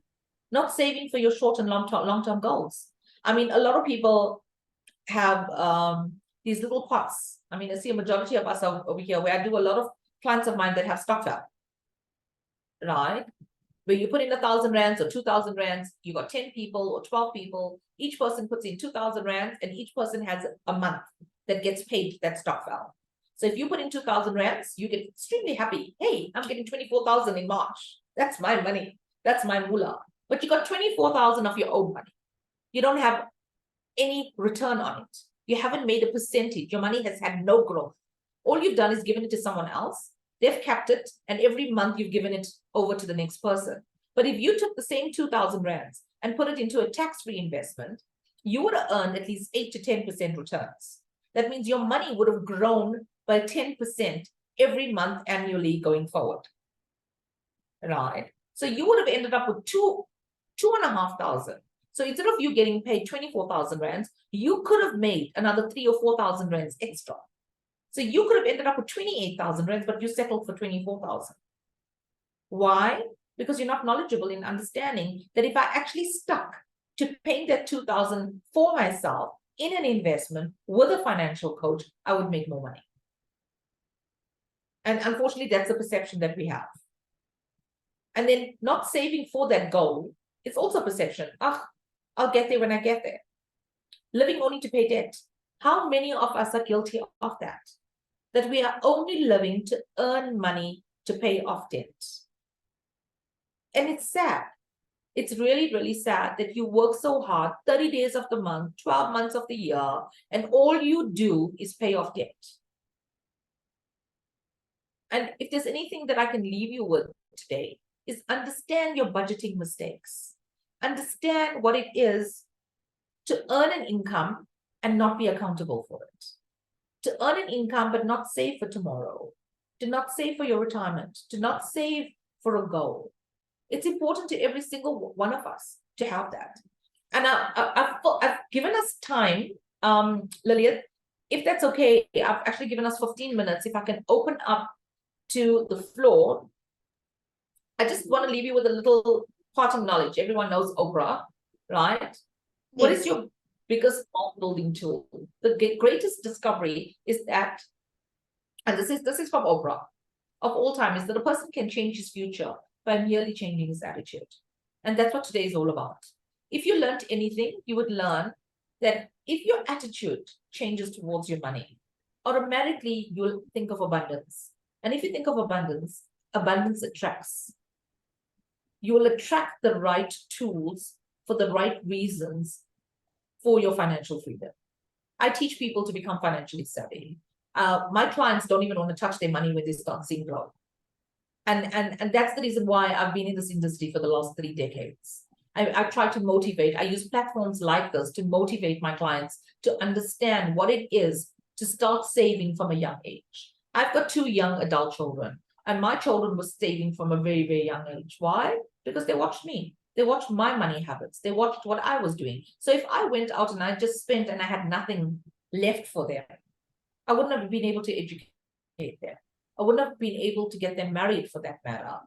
Not saving for your short and long-term goals. I mean, a lot of people have these little pots. I mean, I see a majority of us over here, where I do a lot of clients of mine that have stockpile, right? Where you put in 1,000 rands or 2,000 rands, you got 10 people or 12 people, each person puts in 2,000 rands, and each person has a month that gets paid that stockpile. So if you put in 2,000 rands, you get extremely happy. Hey, I'm getting 24,000 in March. That's my money. That's my moolah. But you got 24,000 of your own money. You don't have any return on it. You haven't made a percentage. Your money has had no growth. All you've done is given it to someone else. They've kept it, and every month you've given it over to the next person. But if you took the same 2,000 rands and put it into a tax-free investment, you would have earned at least 8 to 10% returns. That means your money would have grown by 10% every month annually going forward. Right? So you would have ended up with 2,500. So instead of you getting paid 24,000 rands, you could have made another 3,000 or 4,000 rands extra. So you could have ended up with 28,000 rands, but you settled for 24,000. Why? Because you're not knowledgeable in understanding that if I actually stuck to paying that 2,000 for myself in an investment with a financial coach, I would make more money. And unfortunately, that's the perception that we have. And then not saving for that goal is also perception. I'll get there when I get there. Living only to pay debt. How many of us are guilty of that? That we are only living to earn money to pay off debt. And it's sad. It's really, really sad that you work so hard, 30 days of the month, 12 months of the year, and all you do is pay off debt. And if there's anything that I can leave you with today, is understand your budgeting mistakes. Understand what it is to earn an income and not be accountable for it. To earn an income but not save for tomorrow. To not save for your retirement. To not save for a goal. It's important to every single one of us to have that. And I've given us time, Lillian, if that's okay, I've actually given us 15 minutes. If I can open up to the floor, I just want to leave you with a little parting knowledge. Everyone knows Oprah, right? What is your biggest wealth building tool? The greatest discovery is that, and this is from Oprah, of all time, is that a person can change his future by merely changing his attitude. And that's what today is all about. If you learned anything, you would learn that if your attitude changes towards your money, automatically you'll think of abundance. And if you think of abundance, abundance attracts. You will attract the right tools for the right reasons for your financial freedom. I teach people to become financially savvy. My clients don't even want to touch their money when they start seeing growth. And that's the reason why I've been in this industry for the last 3 decades. I try to motivate. I use platforms like this to motivate my clients to understand what it is to start saving from a young age. I've got 2 young adult children, and my children were saving from a very, very young age. Why? Because they watched me. They watched my money habits. They watched what I was doing. So if I went out and I just spent and I had nothing left for them, I wouldn't have been able to educate them. I wouldn't have been able to get them married, for that matter.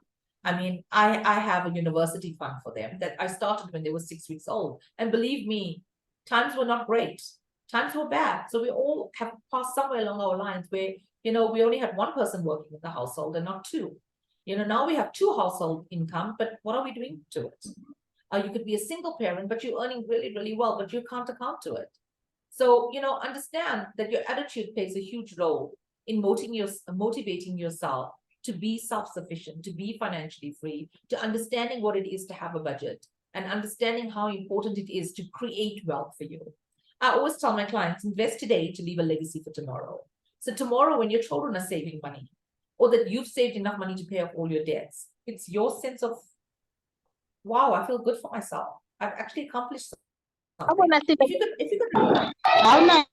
I mean, I have a university fund for them that I started when they were 6 weeks old. And believe me, times were not great. Times were bad. So we all have passed somewhere along our lines where, we only had 1 person working in the household and not 2. Now we have 2 household income, but what are we doing to it? You could be a single parent, but you're earning really, really well, but you can't account to it. So, understand that your attitude plays a huge role in motivating yourself to be self-sufficient, to be financially free, to understanding what it is to have a budget, and understanding how important it is to create wealth for you. I always tell my clients, invest today to leave a legacy for tomorrow. So tomorrow when your children are saving money, or that you've saved enough money to pay off all your debts, it's your sense of, wow, I feel good for myself. I've actually accomplished something. If you could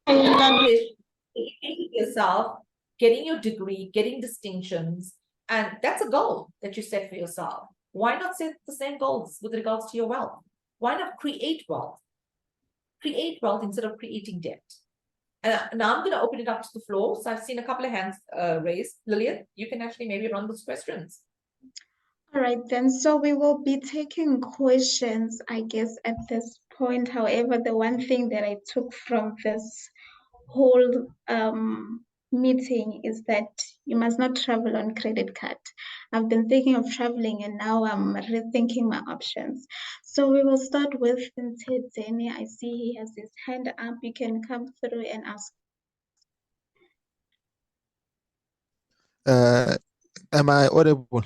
accomplish yourself, getting your degree, getting distinctions, and that's a goal that you set for yourself. Why not set the same goals with regards to your wealth? Why not create wealth? Create wealth instead of creating debt. And now I'm going to open it up to the floor. So I've seen a couple of hands raised. Lillian, you can actually maybe run those questions. All right, then. So we will be taking questions, I guess, at this point. However, the one thing that I took from this whole meeting is that you must not travel on credit card. I've been thinking of traveling and now I'm rethinking my options. So we will start with Ntedzeni. I see he has his hand up. You can come through and ask. Am I audible?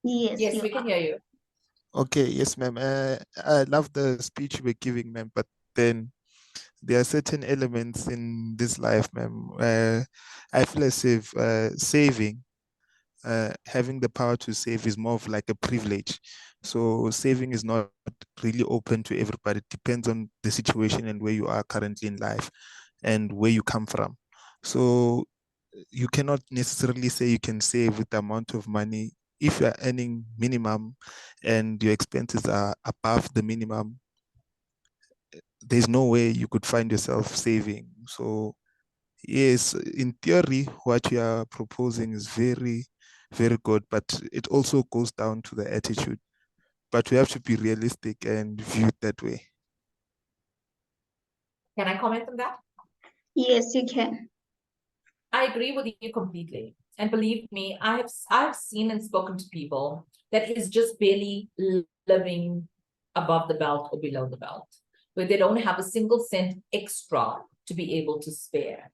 Yes, Yes, you we can are. hear you. Okay, yes, ma'am. I love the speech you were giving, ma'am, but then there are certain elements in this life, ma'am. I feel as if saving, having the power to save is more of like a privilege. So saving is not really open to everybody. It depends on the situation and where you are currently in life and where you come from. So you cannot necessarily say you can save with the amount of money if you are earning minimum and your expenses are above the minimum. There's no way you could find yourself saving. So yes, in theory, what you are proposing is very, very good, but it also goes down to the attitude. But we have to be realistic and view it that way. Can I comment on that? Yes, you can. I agree with you completely. And believe me, I've seen and spoken to people that is just barely living above the belt or below the belt, where they don't have a single cent extra to be able to spare.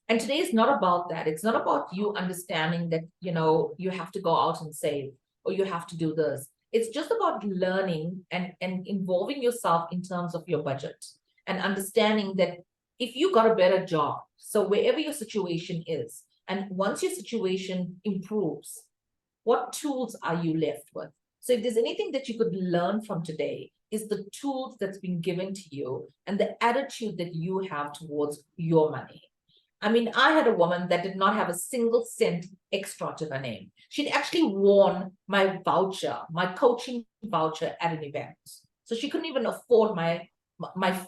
And today is not about that. It's not about you understanding that, you have to go out and save or you have to do this. It's just about learning and involving yourself in terms of your budget and understanding that if you got a better job, so wherever your situation is, and once your situation improves, what tools are you left with? So if there's anything that you could learn from today, is the tools that's been given to you and the attitude that you have towards your money. I mean, I had a woman that did not have a single cent extra to her name. She'd actually worn my voucher, my coaching voucher at an event. So she couldn't even afford my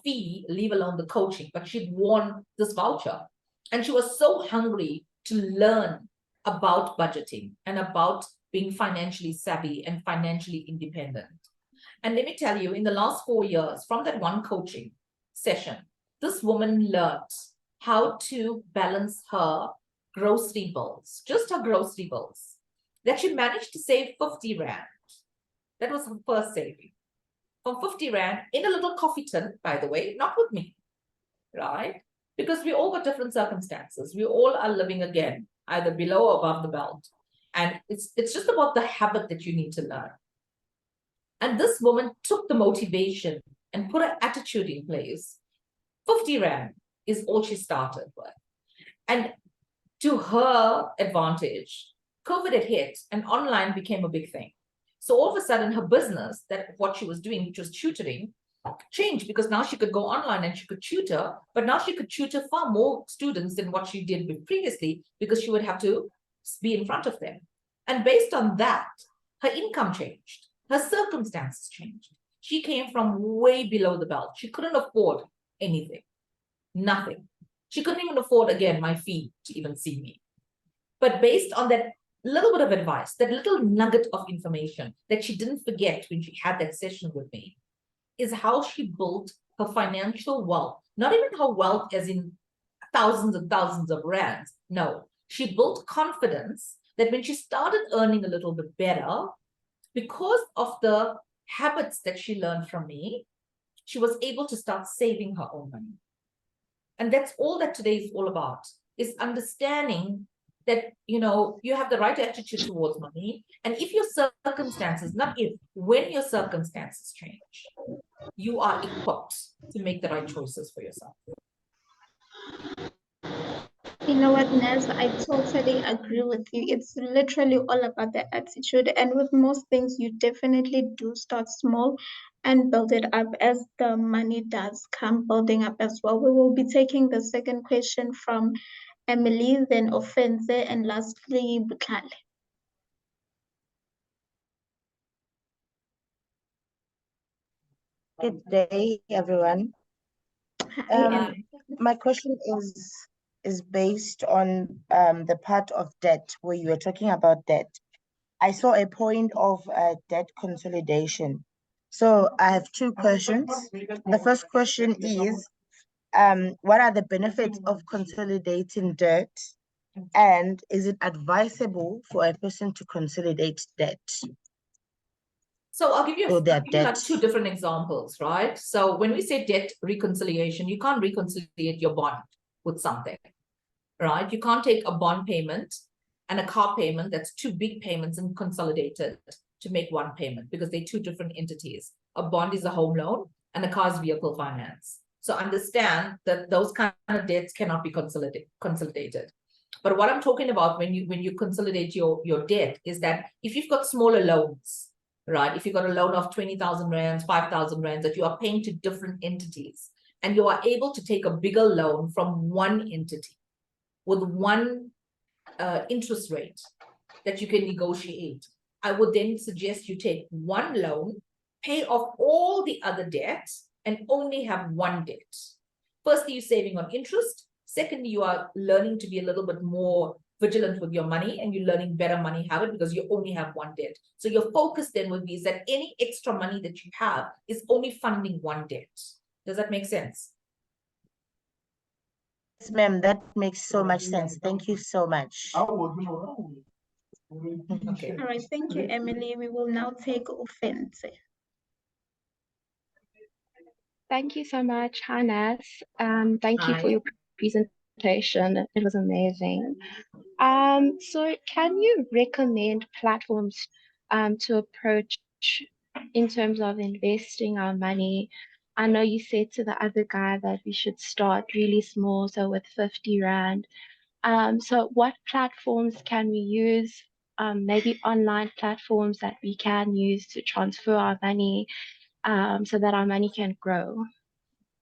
fee, leave alone the coaching, but she'd worn this voucher. And she was so hungry to learn about budgeting and about being financially savvy and financially independent. And let me tell you, in the last 4 years, from that one coaching session, this woman learned how to balance her grocery bills, just her grocery bills, that she managed to save 50 Rand. That was her first saving. From 50 Rand in a little coffee tin, by the way, not with me, right? Because we all got different circumstances. We all are living again, either below or above the belt. And it's just about the habit that you need to learn. And this woman took the motivation and put an attitude in place. 50 Rand is all she started with. And to her advantage, COVID had hit and online became a big thing. So all of a sudden her business, that what she was doing, which was tutoring, changed because now she could go online and she could tutor, but now she could tutor far more students than what she did previously because she would have to be in front of them. And based on that, her income changed. Her circumstances changed. She came from way below the belt. She couldn't afford anything, nothing. She couldn't even afford, again, my fee to even see me. But based on that little bit of advice, that little nugget of information that she didn't forget when she had that session with me, is how she built her financial wealth. Not even her wealth as in thousands and thousands of rands. No, she built confidence that when she started earning a little bit better, because of the habits that she learned from me, she was able to start saving her own money. And that's all that today is all about, is understanding that, you have the right attitude towards money. And if your circumstances, not if, when your circumstances change, you are equipped to make the right choices for yourself. You know what, Naz? I totally agree with you. It's literally all about the attitude. And with most things, you definitely do start small and build it up as the money does come building up as well. We will be taking the second question from Emily, then Offense, and lastly, Butlale. Good day, everyone. Hi, My question is based on the part of debt where you were talking about debt. I saw a point of debt consolidation. So I have two questions. The first question is, what are the benefits of consolidating debt? And is it advisable for a person to consolidate debt? So I'll give you, So their I'll give you like debt. two different examples, right? So when we say debt reconciliation, you can't reconciliate your bond with something, right? You can't take a bond payment and a car payment, that's two big payments, and consolidate it to make one payment because they're two different entities. A bond is a home loan and a car is vehicle finance. So understand that those kind of debts cannot be consolidated. But what I'm talking about when you consolidate your debt is that if you've got smaller loans, right? If you've got a loan of 20,000 rands, 5,000 rands that you are paying to different entities, and you are able to take a bigger loan from one entity with one interest rate that you can negotiate, I would then suggest you take one loan, pay off all the other debts, and only have one debt. Firstly, you're saving on interest. Secondly, you are learning to be a little bit more vigilant with your money, and you're learning better money habit because you only have one debt. So your focus then would be is that any extra money that you have is only funding one debt. Does that make sense? Yes, ma'am, that makes so much sense. Thank you so much. Okay. all right, thank you, Emily. We will now take Offense. Thank you so much, Hannah. Thank you for Hi. your presentation. It was amazing. So can you recommend platforms to approach in terms of investing our money? I know you said to the other guy that we should start really small, so with 50 Rand. So what platforms can we use? Maybe online platforms that we can use to transfer our money so that our money can grow.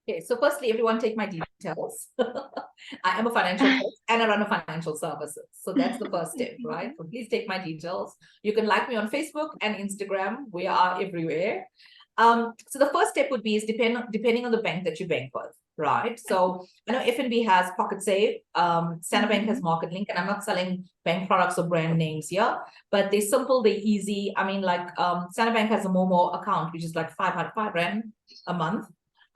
Okay, so firstly, everyone take my details. I am a financial coach and I run a financial services. So that's the first step, right? So please take my details. You can like me on Facebook and Instagram. We are everywhere. So the first step would be is depending on the bank that you bank with, right? So I know FNB has Pocket Save, Standard Bank has Market Link, and I'm not selling bank products or brand names here, but they're simple, they're easy. I mean, like Standard Bank has a Momo account, which is like 5 Rand a month.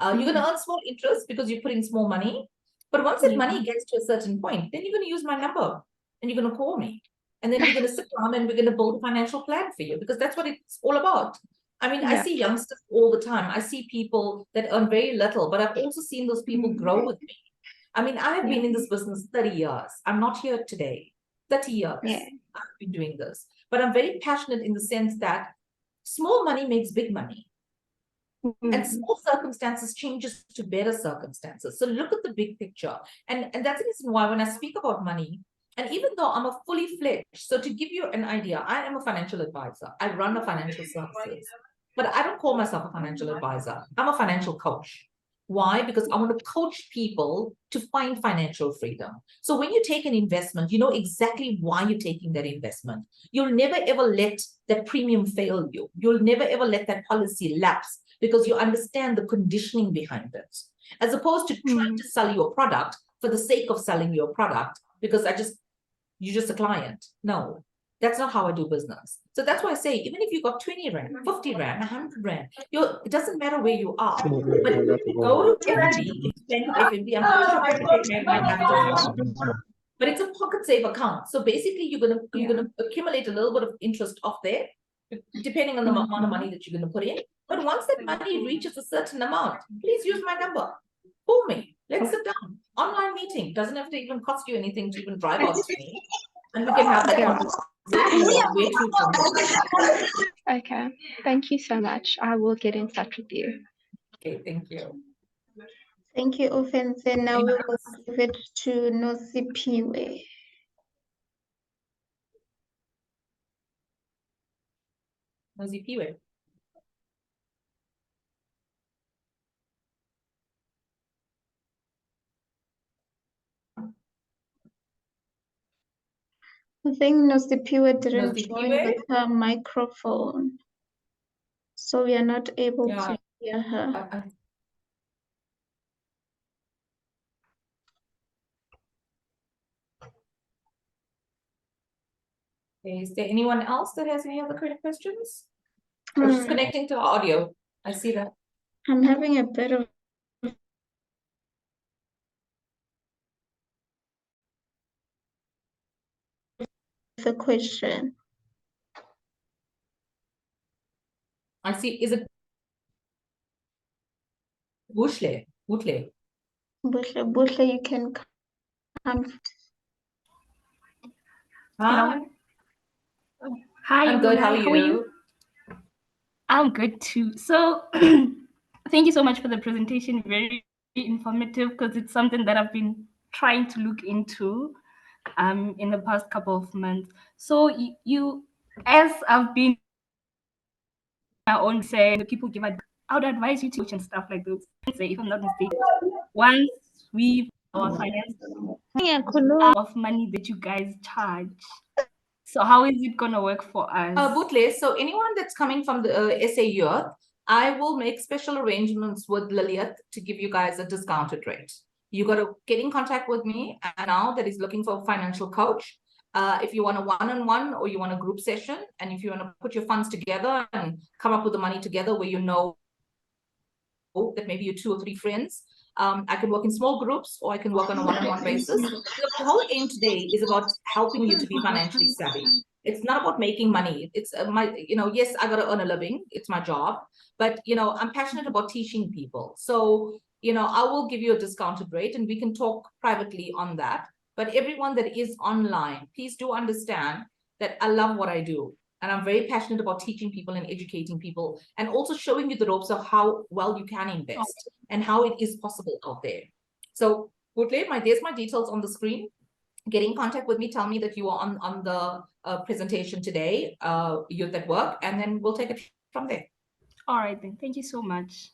You're going to earn small interest because you put in small money. But once that money gets to a certain point, then you're going to use my number and you're going to call me. And then we're going to sit down and we're going to build a financial plan for you because that's what it's all about. I mean, I see youngsters all the time. I see people that earn very little, but I've also seen those people grow with me. I mean, I have been in this business 30 years. I'm not here today. 30 years I've been doing this. But I'm very passionate in the sense that small money makes big money. And small circumstances changes to better circumstances. So look at the big picture. And that's the reason why when I speak about money, and even though I'm a fully fledged, so to give you an idea, I am a financial advisor. I run a financial services, but I don't call myself a financial advisor. I'm a financial coach. Why? Because I want to coach people to find financial freedom. So when you take an investment, you know exactly why you're taking that investment. You'll never ever let that premium fail you. You'll never ever let that policy lapse because you understand the conditioning behind it. As opposed to trying to sell you a product for the sake of selling you a product because you're just a client. No, that's not how I do business. So that's why I say, even if you got 20 Rand, 50 Rand, 100 Rand, it doesn't matter where you are. But go to FNB, Bank of FNB, I'm pretty sure you take my habit as well. But it's a pocket save account. So basically you're gonna accumulate a little bit of interest off there, depending on the amount of money that you're gonna put in. But once that money reaches a certain amount, please use my number. Call me. Let's sit down. Online meeting. Doesn't have to even cost you anything to even drive out to me. And we can have that conversation way too soon. Okay, thank you so much. I will get in touch with you. Okay, thank you. Thank you, Offense. Now we will give it to Nosipiwe. Nozipiwe. I think Nosipiwe didn't join Nosipiwe? with her microphone, so we are not able Yeah. to hear her. Is there anyone else that has any other questions? Or just connecting to audio? I see that. I'm having a bit of the question. I see. Is it Bushle? Bushle. Bushle, you can come. Hi. Hi, I'm good. How everyone. are you? I'm good too. So, thank you so much for the presentation. Very informative because it's something that I've been trying to look into in the past couple of months. So, you as I've been my own saying, people give I would advise you to watch and stuff like those. Say, if I'm not mistaken, once we our finance of money that you guys charge. So how is it gonna work for us? Butle, so anyone that's coming from the SA Youth, I will make special arrangements with Lilith to give you guys a discounted rate. You got to get in contact with me and now that is looking for a financial coach. If you want a one-on-one or you want a group session, and if you want to put your funds together and come up with the money together where you know that maybe you're 2 or 3 friends, I can work in small groups or I can work on a one-on-one basis. Look, the whole aim today is about helping you to be financially savvy. It's not about making money. It's yes, I got to earn a living. It's my job, but I'm passionate about teaching people. So, I will give you a discounted rate and we can talk privately on that. But everyone that is online, please do understand that I love what I do. And I'm very passionate about teaching people and educating people and also showing you the ropes of how well you can invest and how it is possible out there. So, Butle, there's my details on the screen. Get in contact with me. Tell me that you are on the presentation today, Youth at Work, and then we'll take it from there. All right, then. Thank you so much.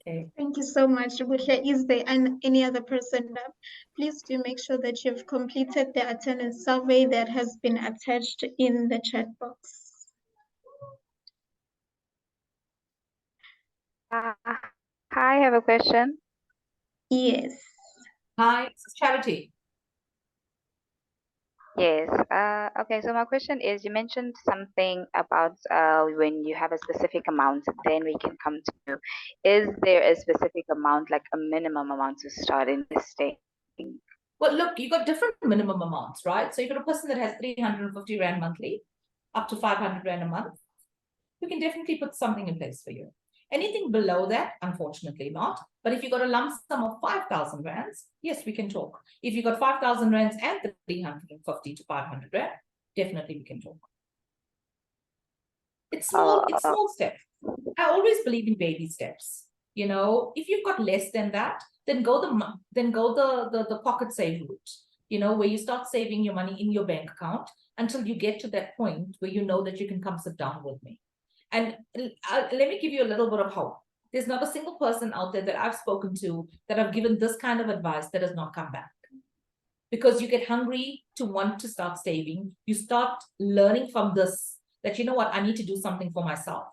Okay. Thank you so much, Bushle. Is there any other person that please do make sure that you've completed the attendance survey that has been attached in the chat box. Hi, I have a question. Yes. Hi, Charity. Yes. Okay, so my question is, you mentioned something about when you have a specific amount, then we can come to you. Is there a specific amount, like a minimum amount to start investing? Well, look, you got different minimum amounts, right? So if you're a person that has 350 Rand monthly, up to 500 Rand a month, we can definitely put something in place for you. Anything below that, unfortunately not. But if you got a lump sum of 5,000 Rands, yes, we can talk. If you got 5,000 Rands and 350 to 500 Rand, definitely we can talk. It's small steps. I always believe in baby steps. If you've got less than that, then go the pocket save route. Where you start saving your money in your bank account until you get to that point where you know that you can come sit down with me. And let me give you a little bit of hope. There's not a single person out there that I've spoken to that I've given this kind of advice that has not come back. Because you get hungry to want to start saving. You start learning from this that, you know what, I need to do something for myself.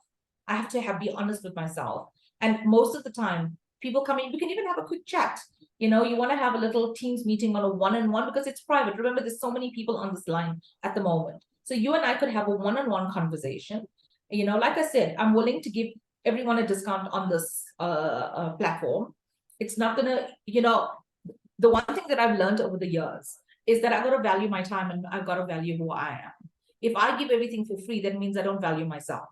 I have to be honest with myself. And most of the time, people come in, we can even have a quick chat. You want to have a little Teams meeting on a one-on-one because it's private. Remember, there's so many people on this line at the moment. So you and I could have a one-on-one conversation. Like I said, I'm willing to give everyone a discount on this platform. It's not gonna, the one thing that I've learned over the years is that I've got to value my time and I've got to value who I am. If I give everything for free, that means I don't value myself.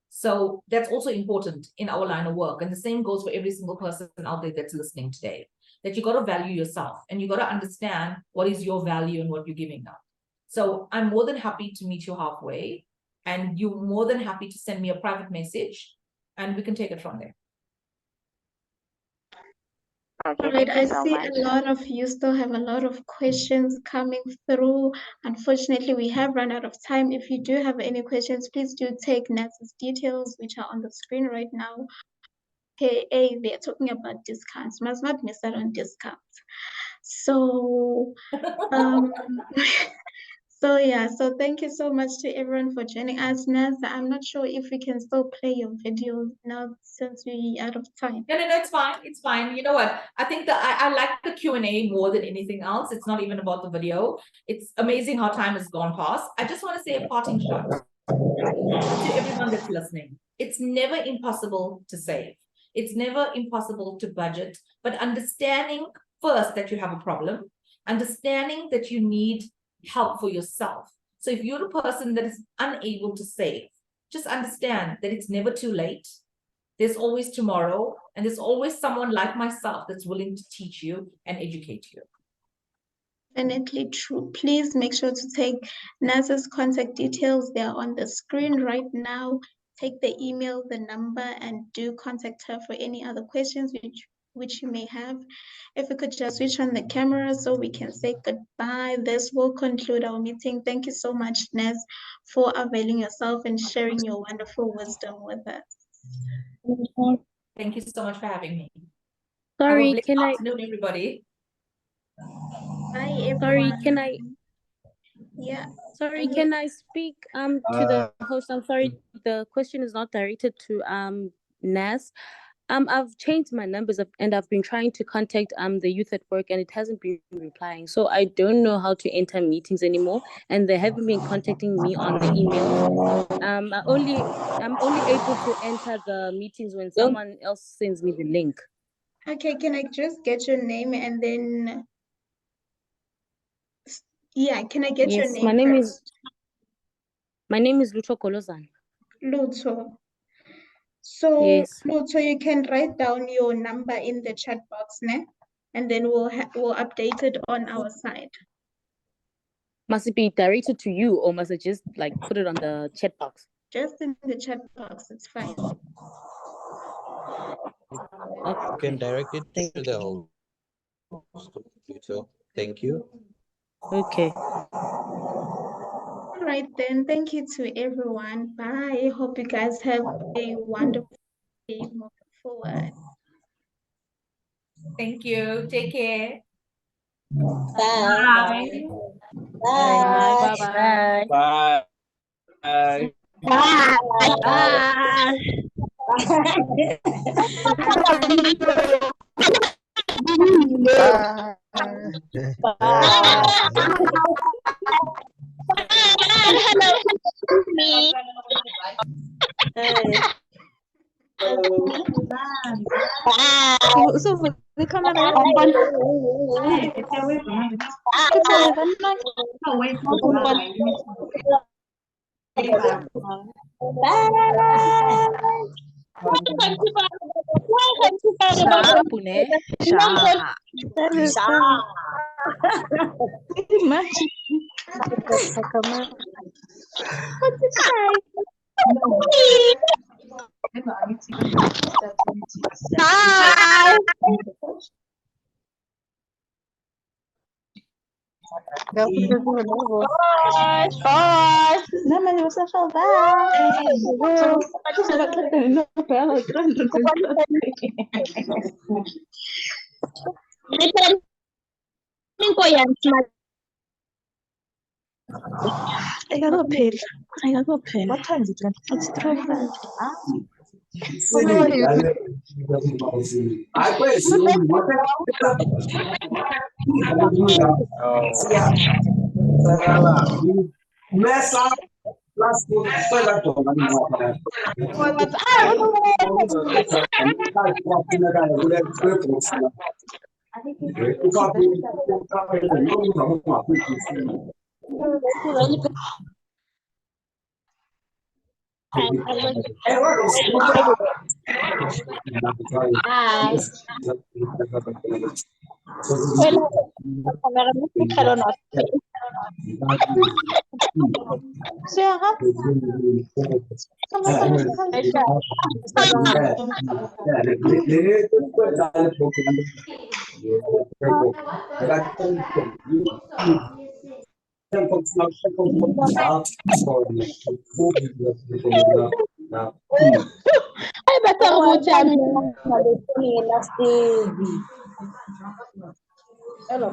So that's also important in our line of work. And the same goes for every single person out there that's listening today, that you got to value yourself and you got to understand what is your value and what you're giving up. So I'm more than happy to meet you halfway, and you're more than happy to send me a private message and we can take it from there. Okay, All right, thank you I so see much. a lot of you still have a lot of questions coming through. Unfortunately, we have run out of time. If you do have any questions, please do take Nat's details, which are on the screen right now. Okay, they're talking about discounts. Must not miss out on discounts. So, um, so thank you so much to everyone for joining us. Naz, I'm not sure if we can still play your video now since we're out of time. No, it's fine. It's fine. You know what? I think that I like the Q&A more than anything else. It's not even about the video. It's amazing how time has gone past. I just want to say a parting shot to everyone that's listening. It's never impossible to save. It's never impossible to budget, but understanding first that you have a problem, understanding that you need help for yourself. So if you're a person that is unable to save, just understand that it's never too late. There's always tomorrow, and there's always someone like myself that's willing to teach you and educate you. Definitely true. Please make sure to take Naz's contact details. They are on the screen right now. Take the email, the number, and do contact her for any other questions which you may have. If we could just switch on the camera so we can say goodbye. This will conclude our meeting. Thank you so much, Naz, for availing yourself and sharing your wonderful wisdom with us. Thank you so much for having me. Sorry, Have a can I? afternoon, everybody. Bye, everyone. Sorry, can I? Yeah. Sorry, can I speak to the host? I'm sorry, the question is not directed to Nas. I've changed my numbers and I've been trying to contact the youth at work and it hasn't been replying. So I don't know how to enter meetings anymore, and they haven't been contacting me on the emails. I'm only able to enter the meetings when someone else sends me the link. Okay, can I just get your name and then can I get your Yes, name my name first? my name is Lucho Kolozan. Luto. So Yes. Luto, you can write down your number in the chat box, ne? And then we'll update it on our side. Must it be directed to you or must I just like put it on the chat box? Just in the chat box, it's fine. Okay. You can direct it to the host. So, thank you. Okay. All right then. Thank you to everyone. Bye. Hope you guys have a wonderful day moving forward. Thank you. Take care. Bye. Bye. Bye. Bye. Bye. Sharp, né? Sharp. Não, mas você falou bye. I got a pen. What time is it? It's 12. Ay, better go tell me. Hello.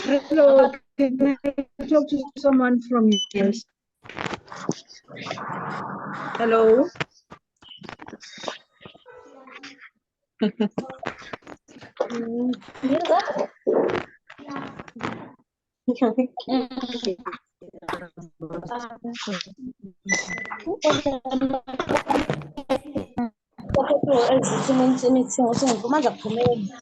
Hello, can I talk to someone from yours? Hello.